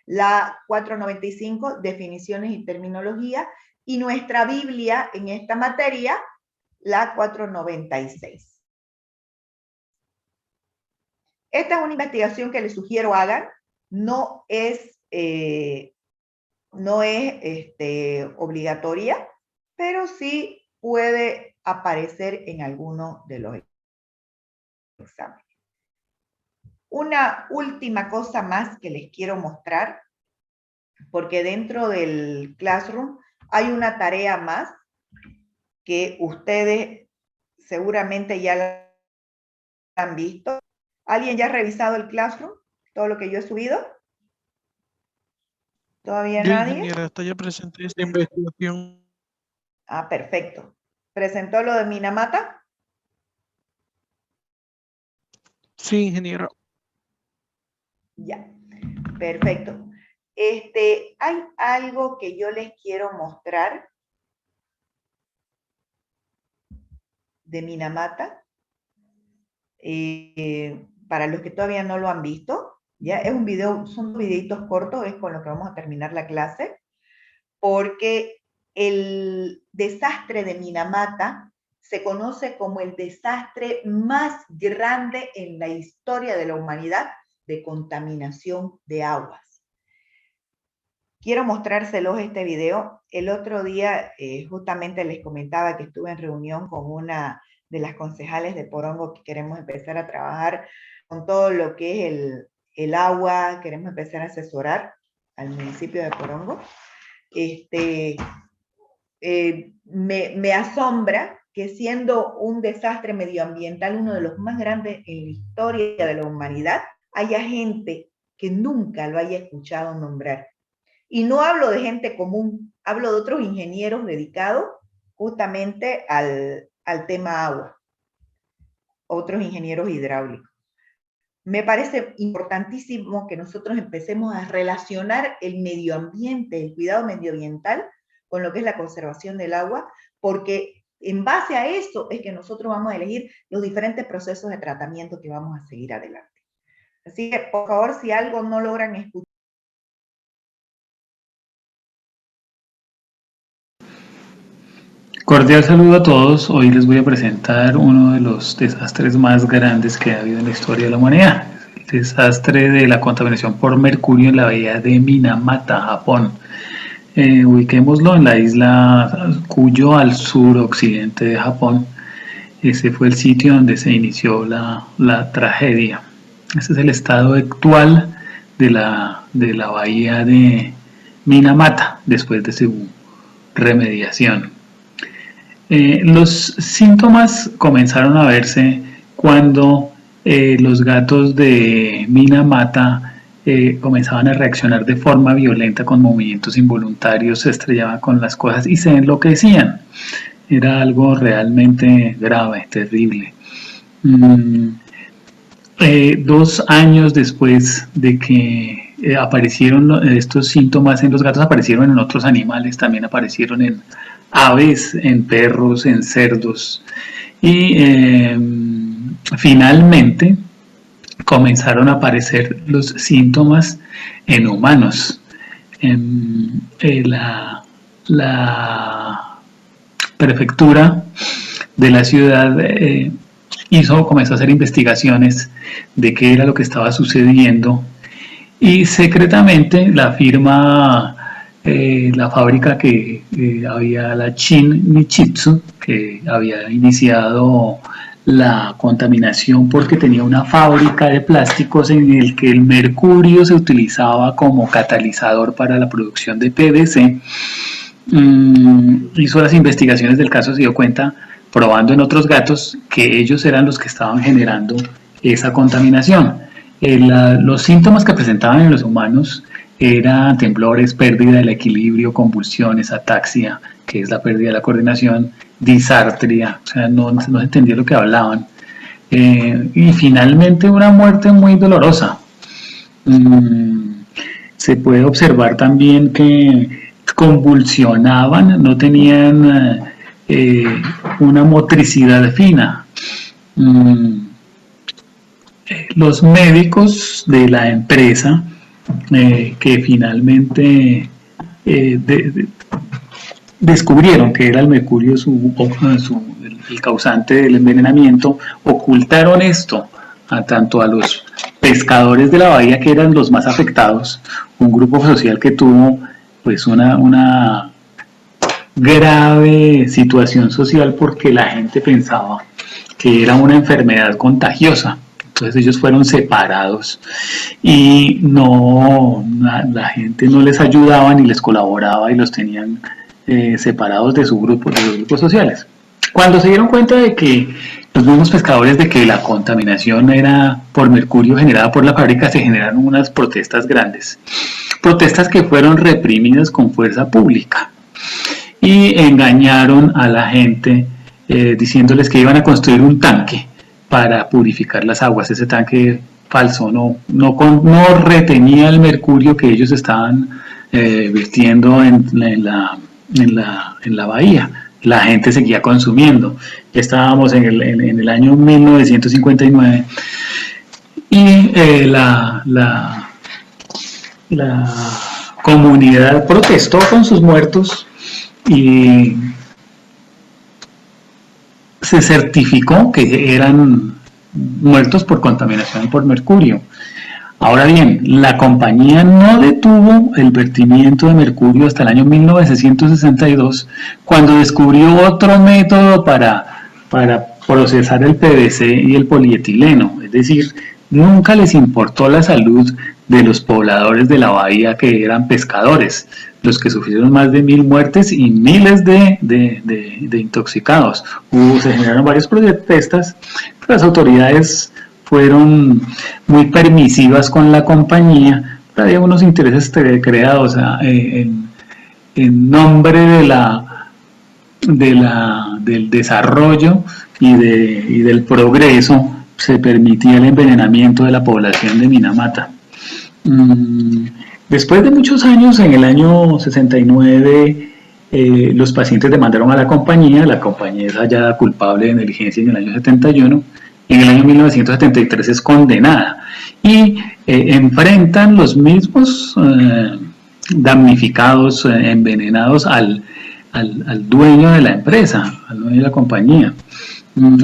la 495, definiciones y terminología, y nuestra Biblia en esta materia, la 496. Esta es una investigación que les sugiero hagan, no es obligatoria, pero sí puede aparecer en alguno de los exámenes. Una última cosa más que les quiero mostrar, porque dentro del Classroom hay una tarea más que ustedes seguramente ya la han visto. ¿Alguien ya ha revisado el Classroom? ¿Todo lo que yo he subido? ¿Todavía nadie? Ingeniera, está ya presente esta investigación. Ah, perfecto. ¿Presentó lo de Minamata? Sí, ingeniera. Ya, perfecto. Hay algo que yo les quiero mostrar de Minamata. Para los que todavía no lo han visto, ya es un video, son videitos cortos, es con lo que vamos a terminar la clase, porque el desastre de Minamata se conoce como el desastre más grande en la historia de la humanidad de contaminación de aguas. quiero mostrárselos este video. El otro día justamente les comentaba que estuve en reunión con una de las concejales de Porongo, que queremos empezar a trabajar con todo lo que es el agua, queremos empezar a asesorar al municipio de Porongo. Me asombra que, siendo un desastre medioambiental, uno de los más grandes en la historia de la humanidad, haya gente que nunca lo haya escuchado nombrar. Y no hablo de gente común, hablo de otros ingenieros dedicados justamente al tema agua, otros ingenieros hidráulicos. Me parece importantísimo que nosotros empecemos a relacionar el medio ambiente, el cuidado medioambiental, con lo que es la conservación del agua, porque en base a eso es que nosotros vamos a elegir los diferentes procesos de tratamiento que vamos a seguir adelante. Así que, por favor, si algo no logran escuchar. Cordial saludo a todos. Hoy les voy a presentar uno de los desastres más grandes que ha habido en la historia de la humanidad. El desastre de la contaminación por mercurio en la bahía de Minamata, Japón. Ubiquémoslo en la isla Cuyo, al suroccidente de Japón. Ese fue el sitio donde se inició la tragedia. Este es el estado actual de la bahía de Minamata después de su remediación. Los síntomas comenzaron a verse cuando los gatos de Minamata comenzaban a reaccionar de forma violenta con movimientos involuntarios, se estrellaban con las cosas y se enloquecían. Era algo realmente grave, terrible. 2 años después de que aparecieron estos síntomas en los gatos, aparecieron en otros animales, también aparecieron en aves, en perros, en cerdos, y finalmente comenzaron a aparecer los síntomas en humanos. La prefectura de la ciudad comenzó a hacer investigaciones de qué era lo que estaba sucediendo, y secretamente la firma, la fábrica que había, la Shin Nichitsu, que había iniciado la contaminación porque tenía una fábrica de plásticos en el que el mercurio se utilizaba como catalizador para la producción de PVC, hizo las investigaciones del caso, se dio cuenta, probando en otros gatos, que ellos eran los que estaban generando esa contaminación. Los síntomas que presentaban en los humanos eran temblores, pérdida del equilibrio, convulsiones, ataxia, que es la pérdida de la coordinación, disartria, o sea, no se entendía lo que hablaban, y finalmente una muerte muy dolorosa. Se puede observar también que convulsionaban, no tenían una motricidad fina. Los médicos de la empresa que finalmente descubrieron que era el mercurio el causante del envenenamiento, ocultaron esto tanto a los pescadores de la bahía, que eran los más afectados, un grupo social que tuvo pues una grave situación social porque la gente pensaba que era una enfermedad contagiosa. Entonces ellos fueron separados y la gente no les ayudaba ni les colaboraba y los tenían separados de sus grupos sociales. Cuando se dieron cuenta de que los mismos pescadores, de que la contaminación era por mercurio generada por la fábrica, se generaron unas protestas grandes, protestas que fueron reprimidas con fuerza pública, y engañaron a la gente diciéndoles que iban a construir un tanque para purificar las aguas. Ese tanque falso no retenía el mercurio que ellos estaban vertiendo en la bahía. La gente seguía consumiendo. Estábamos en el año 1959 y la comunidad protestó con sus muertos y se certificó que eran muertos por contaminación por mercurio. Ahora bien, la compañía no detuvo el vertimiento de mercurio hasta el año 1962, cuando descubrió otro método para procesar el PVC y el polietileno. Es decir, nunca les importó la salud de los pobladores de la bahía que eran pescadores, los que sufrieron más de 1000 muertes y miles de intoxicados. Se generaron varias protestas, las autoridades fueron muy permisivas con la compañía, pero había unos intereses creados en nombre del desarrollo y del progreso. Se permitía el envenenamiento de la población de Minamata. Después de muchos años, en el año 69, los pacientes demandaron a la compañía es hallada culpable de negligencia en el año 71, y en el año 1973 es condenada, y enfrentan los mismos damnificados, envenenados al dueño de la empresa, al dueño de la compañía.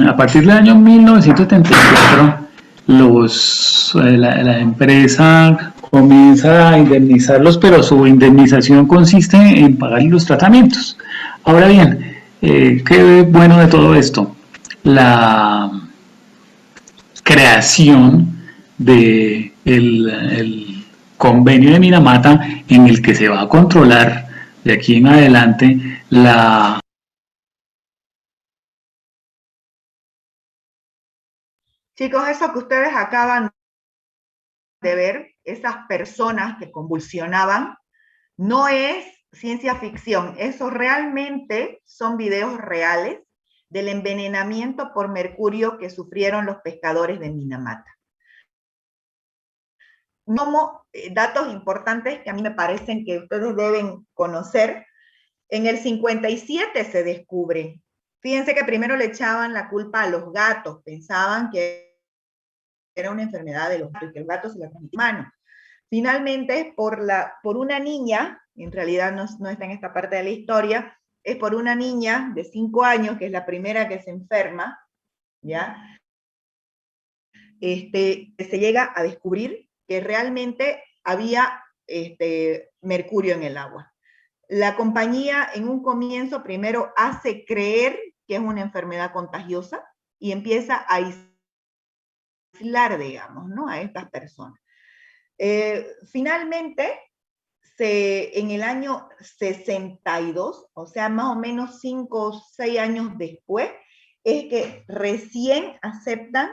A partir del año 1974, la empresa comienza a indemnizarlos, pero su indemnización consiste en pagar los tratamientos. Ahora bien, ¿qué bueno de todo esto? La creación del el convenio de Minamata, en el que se va a controlar de aquí en adelante la... Chicos, eso que ustedes acaban de ver, esas personas que convulsionaban, no es ciencia ficción, eso realmente son videos reales del envenenamiento por mercurio que sufrieron los pescadores de Minamata. Como datos importantes que a mí me parecen que ustedes deben conocer, en el 57 se descubre. Fíjense que primero le echaban la culpa a los gatos, pensaban que era una enfermedad de los gatos y que el gato se la transmitía. Finalmente, por una niña, en realidad no está en esta parte de la historia, es por una niña de 5 años, que es la primera que se enferma, ¿ya? Se llega a descubrir que realmente había mercurio en el agua. La compañía en un comienzo primero hace creer que es una enfermedad contagiosa y empieza a aislar, digamos, ¿no?, a estas personas. Finalmente, en el año 62, o sea, más o menos 5 o 6 años después, es que recién aceptan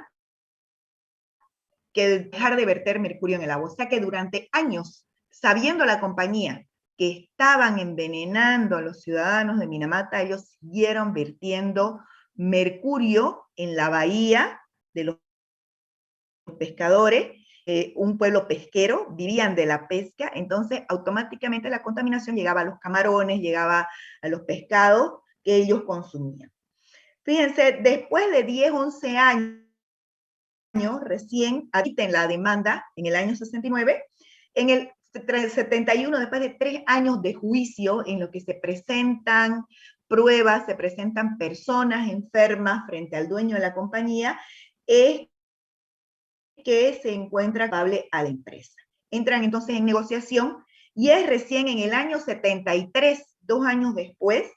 que dejar de verter mercurio en el agua. O sea que durante años, sabiendo la compañía que estaban envenenando a los ciudadanos de Minamata, ellos siguieron vertiendo mercurio en la bahía de los pescadores, un pueblo pesquero, vivían de la pesca, entonces automáticamente la contaminación llegaba a los camarones, llegaba a los pescados que ellos consumían. Fíjense, después de 10, 11 años, recién admiten la demanda en el año 69, en el 71, después de 3 años de juicio en lo que se presentan pruebas, se presentan personas enfermas frente al dueño de la compañía, es que se encuentra culpable a la empresa. Entran entonces en negociación y es recién en el año 73, 2 años después,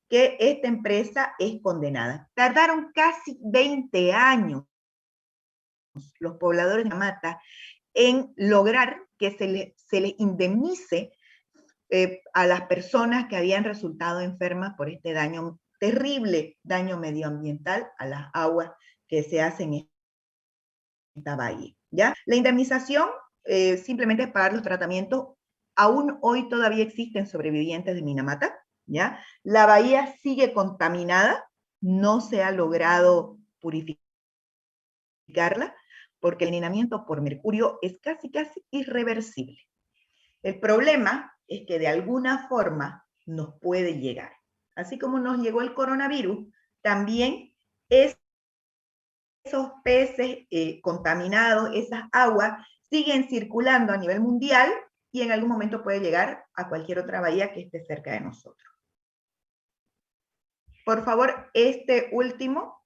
que esta empresa es condenada. Tardaron casi 20 años los pobladores de Minamata en lograr que se les indemnice a las personas que habían resultado enfermas por este daño, terrible daño medioambiental a las aguas que se hacen en esta bahía, ¿ya? La indemnización simplemente es pagar los tratamientos. Aún hoy todavía existen sobrevivientes de Minamata, ¿ya? La bahía sigue contaminada, no se ha logrado purificarla, porque el envenenamiento por mercurio es casi irreversible. El problema es que de alguna forma nos puede llegar. Así como nos llegó el coronavirus, también esos peces contaminados, esas aguas, siguen circulando a nivel mundial y en algún momento puede llegar a cualquier otra bahía que esté cerca de nosotros. Por favor, este último.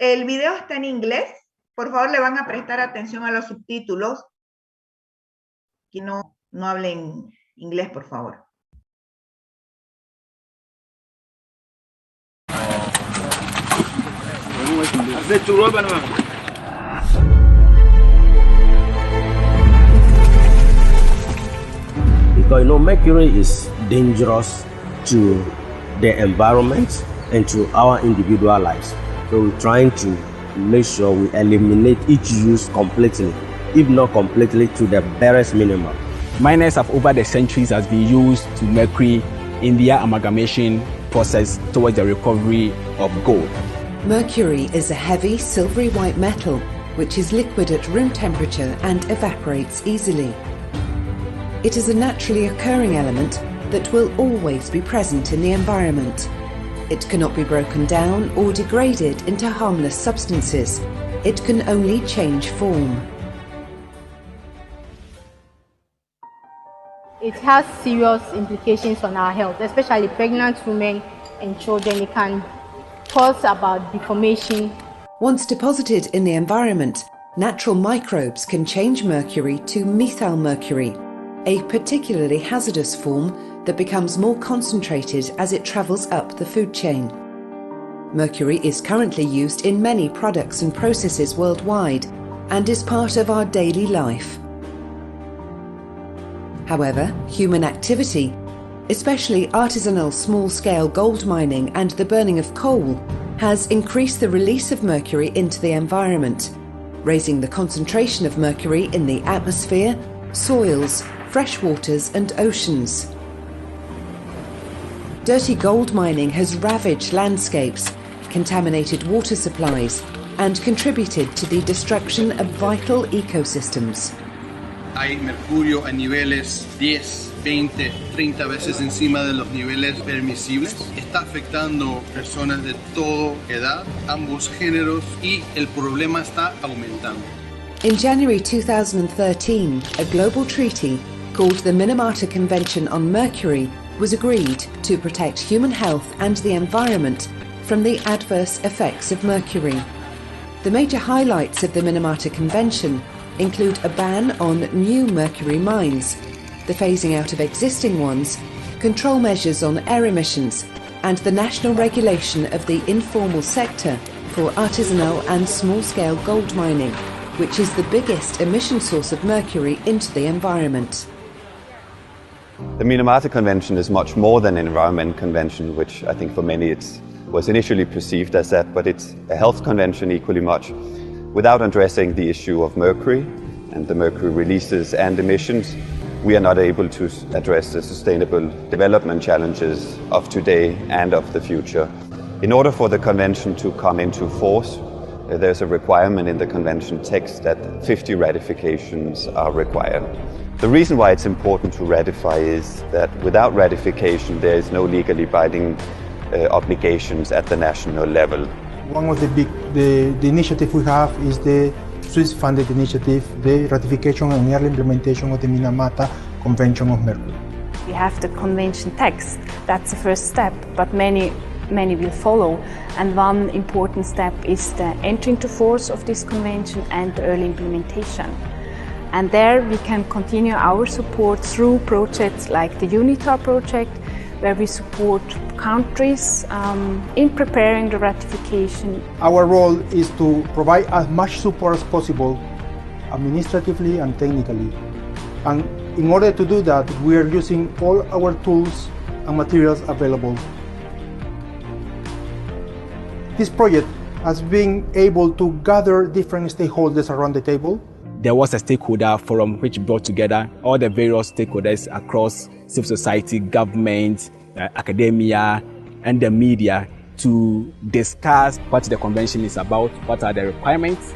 El video está en inglés. Por favor, le van a prestar atención a los subtítulos. Que no hablen inglés, por favor. Because mercury is dangerous to the environment and to our individual lives. So we're trying to make sure we eliminate its use completely, if not completely, to the barest minimum. Miners have over the centuries has been used to mercury in their amalgamation process towards the recovery of gold. Mercury is a heavy silvery white metal which is liquid at room temperature and evaporates easily. It is a naturally occurring element that will always be present in the environment. It cannot be broken down or degraded into harmless substances. It can only change form. It has serious implications on our health, especially pregnant women and children. It can cause about deformation. Once deposited in the environment, natural microbes can change mercury to methylmercury, a particularly hazardous form that becomes more concentrated as it travels up the food chain. Mercury is currently used in many products and processes worldwide and is part of our daily life. However, human activity, especially artisanal small-scale gold mining and the burning of coal, has increased the release of mercury into the environment, raising the concentration of mercury in the atmosphere, soils, freshwaters and oceans. Dirty gold mining has ravaged landscapes, contaminated water supplies, and contributed to the destruction of vital ecosystems. Hay mercurio a niveles 10, 20, 30 veces encima de los niveles permisibles. Está afectando personas de toda edad, ambos géneros, y el problema está aumentando. In January 2013, a global treaty called the Minamata Convention on Mercury was agreed to protect human health and the environment from the adverse effects of mercury. The major highlights of the Minamata Convention include a ban on new mercury mines, the phasing out of existing ones, control measures on air emissions, and the national regulation of the informal sector for artisanal and small-scale gold mining, which is the biggest emission source of mercury into the environment. The Minamata Convention is much more than an environment convention, which I think for many was initially perceived as that, but it's a health convention equally much. Without addressing the issue of mercury and the mercury releases and emissions, we are not able to address the sustainable development challenges of today and of the future. In order for the convention to come into force, there's a requirement in the convention text that 50 ratifications are required. The reason why it's important to ratify is that without ratification there is no legally binding obligations at the national level. One of the initiative we have is the Swiss-funded initiative, the ratification and early implementation of the Minamata Convention of Mercury. We have the convention text, that's the first step, but many will follow. And one important step is the entry into force of this convention and the early implementation. And there we can continue our support through projects like the UNITAR project, where we support countries in preparing the ratification. Our role is to provide as much support as possible, administratively and technically. And in order to do that, we are using all our tools and materials available. This project has been able to gather different stakeholders around the table. There was a stakeholder forum which brought together all the various stakeholders across civil society, government, academia, and the media to discuss what the convention is about, what are the requirements,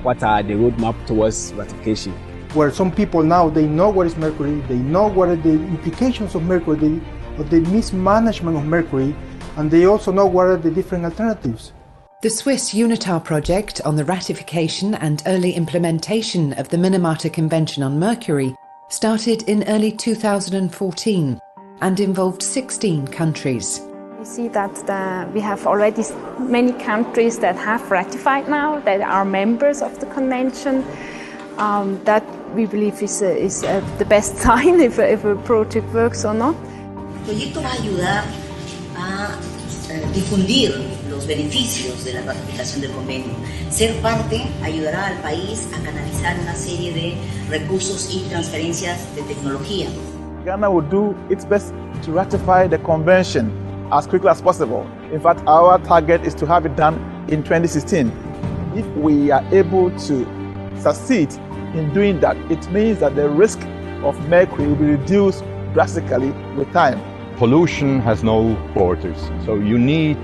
what are the roadmap towards ratification. Where some people now, they know what is mercury, they know what are the implications of mercury, of the mismanagement of mercury, and they also know what are the different alternatives. The Swiss UNITAR project on the ratification and early implementation of the Minamata Convention on Mercury started in early 2014 and involved 16 countries. We see that we have already many countries that have ratified now, that are members of the convention. That we believe is the best sign if a project works or not. El proyecto va a ayudar a difundir los beneficios de la ratificación del convenio. Ser parte ayudará al país a canalizar una serie de recursos y transferencias de tecnología. Ghana will do its best to ratify the convention as quickly as possible. In fact, our target is to have it done in 2016. If we are able to succeed in doing that, it means that the risk of mercury will be reduced drastically with time. Pollution has no borders, so you need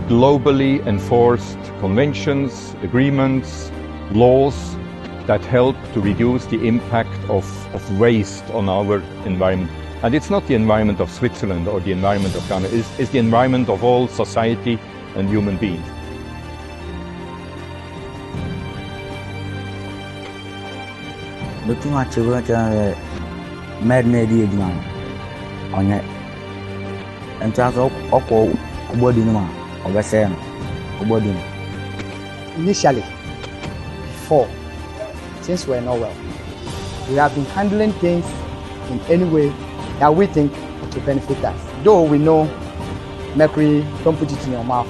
globally enforced conventions, agreements, laws that help to reduce the impact of waste on our environment. And it's not the environment of Switzerland or the environment of Ghana, it's the environment of all society and human beings. Looking at the medicine, on it, and just initially, before, since we're not well, we have been handling things in any way that we think to benefit us. Though we know mercury, don't put it in your mouth,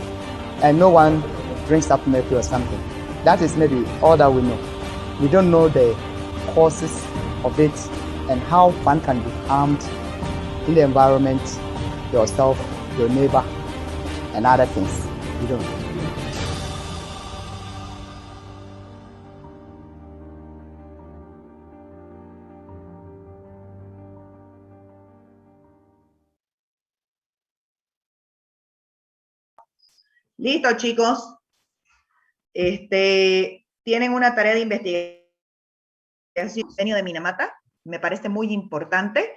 and no one drinks up mercury or something. That is maybe all that we know. We don't know the causes of it and how one can be harmed in the environment, yourself, your neighbor, and other things. We don't know. Listo, chicos. Tienen una tarea de investigación de Minamata. Me parece muy importante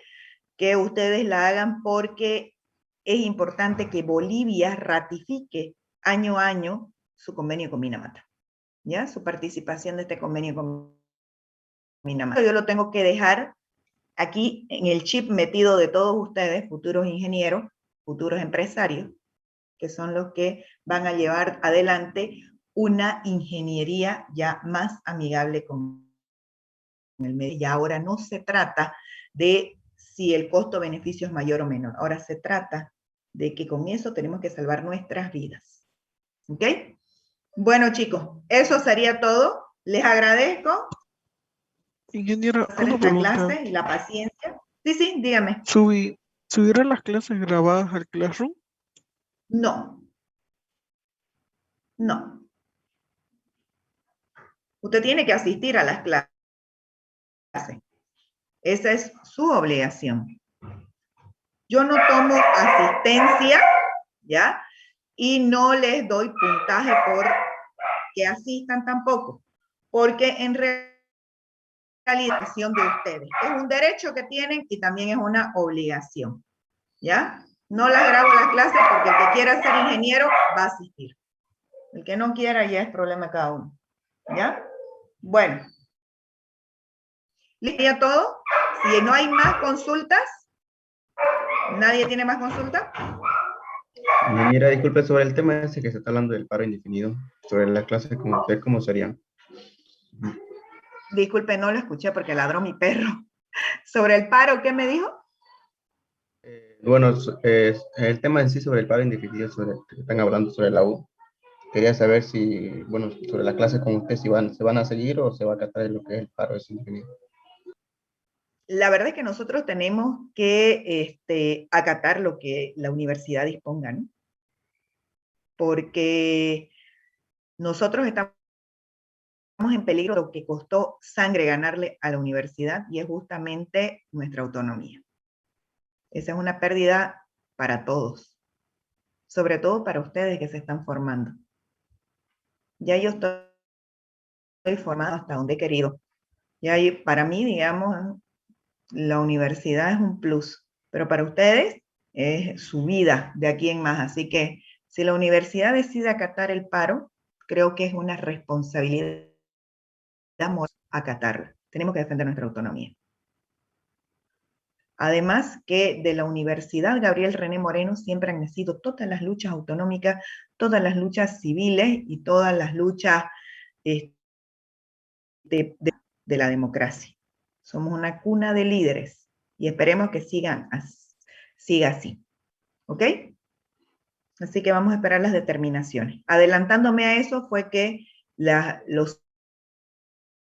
que ustedes la hagan porque es importante que Bolivia ratifique año a año su convenio con Minamata. ¿Ya? Su participación de este convenio con Minamata. Yo lo tengo que dejar aquí en el chip metido de todos ustedes, futuros ingenieros, futuros empresarios, que son los que van a llevar adelante una ingeniería ya más amigable con el medio. Y ahora no se trata de si el costo-beneficio es mayor o menor. Ahora se trata de que con eso tenemos que salvar nuestras vidas. ¿Ok? Bueno, chicos, eso sería todo. Les agradezco. Ingeniera, hacer esta clase y la paciencia. Sí, dígame. ¿Subirán las clases grabadas al Classroom? No. No. Usted tiene que asistir a las clases. Esa es su obligación. Yo no tomo asistencia, ¿ya? Y no les doy puntaje por que asistan tampoco, porque en realidad es de ustedes. Es un derecho que tienen y también es una obligación, ¿ya? No las grabo las clases porque el que quiera ser ingeniero va a asistir. El que no quiera ya es problema de cada uno, ¿ya? Bueno. ¿Listo ya todo? Si no hay más consultas, ¿nadie tiene más consultas? Ingeniera, disculpe, sobre el tema ese que se está hablando del paro indefinido, sobre la clase con usted, ¿cómo sería? Disculpe, no lo escuché porque ladró mi perro. ¿Sobre el paro qué me dijo? Bueno, el tema en sí sobre el paro indefinido, sobre que están hablando sobre la U. Quería saber si, bueno, sobre la clase con usted, si se van a seguir o se va a acatar lo que es el paro indefinido. La verdad es que nosotros tenemos que acatar lo que la universidad disponga, ¿no? Porque nosotros estamos en peligro de lo que costó sangre ganarle a la universidad y es justamente nuestra autonomía. Esa es una pérdida para todos, sobre todo para ustedes que se están formando. Ya yo estoy formado hasta donde he querido. Ya para mí, digamos, la universidad es un plus, pero para ustedes es su vida de aquí en más. Así que si la universidad decide acatar el paro, creo que es una responsabilidad acatarla. Tenemos que defender nuestra autonomía. Además que de la Universidad Gabriel René Moreno siempre han nacido todas las luchas autonómicas, todas las luchas civiles y todas las luchas de la democracia. Somos una cuna de líderes y esperemos que siga así. ¿Ok? Así que vamos a esperar las determinaciones. Adelantándome a eso fue que los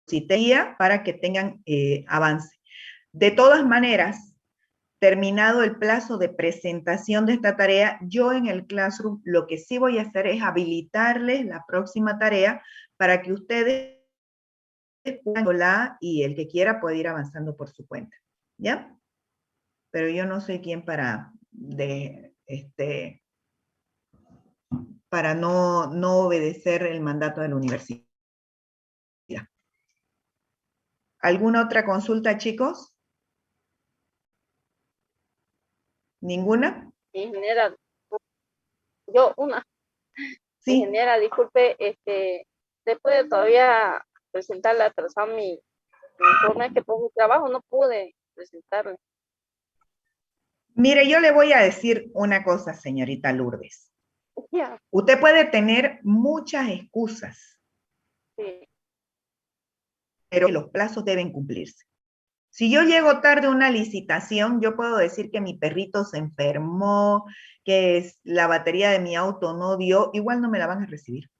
cité para que tengan avance. De todas maneras, terminado el plazo de presentación de esta tarea, yo en el Classroom lo que sí voy a hacer es habilitarles la próxima tarea para que ustedes puedan y el que quiera puede ir avanzando por su cuenta. ¿Ya? Pero yo no soy quien para no obedecer el mandato de la universidad. ¿Alguna otra consulta, chicos? ¿Ninguna? Ingeniera, yo una. Sí. Ingeniera, disculpe, ¿usted puede todavía presentarle, atrasar mi informe que por mi trabajo no pude presentarle? Mire, yo le voy a decir una cosa, señorita Lourdes. Yeah. Usted puede tener muchas excusas, Sí. pero los plazos deben cumplirse. Si yo llego tarde a una licitación, yo puedo decir que mi perrito se enfermó, que la batería de mi auto no dio, igual no me la van a recibir.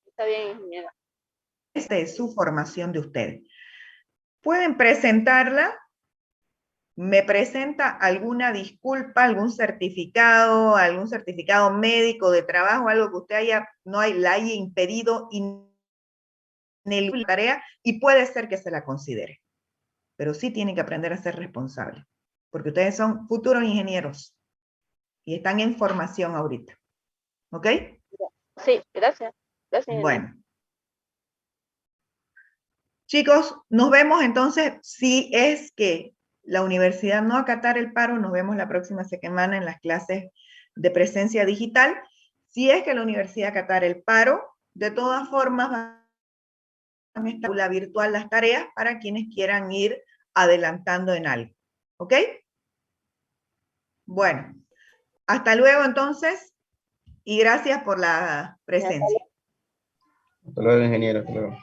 Está bien, ingeniera. Esta es su formación de ustedes. Pueden presentarla, me presenta alguna disculpa, algún certificado médico de trabajo, algo que usted la haya impedido en la tarea y puede ser que se la considere. Pero sí tienen que aprender a ser responsables, porque ustedes son futuros ingenieros y están en formación ahorita. ¿Ok? Sí, gracias. Gracias. Bueno. Chicos, nos vemos entonces, si es que la universidad no acatara el paro, nos vemos la próxima semana en las clases de presencia digital. Si es que la universidad acatara el paro, de todas formas van a estar en la virtual las tareas para quienes quieran ir adelantando en algo. ¿Ok? Bueno, hasta luego entonces y gracias por la presencia. Hasta luego, ingeniero. Hasta luego.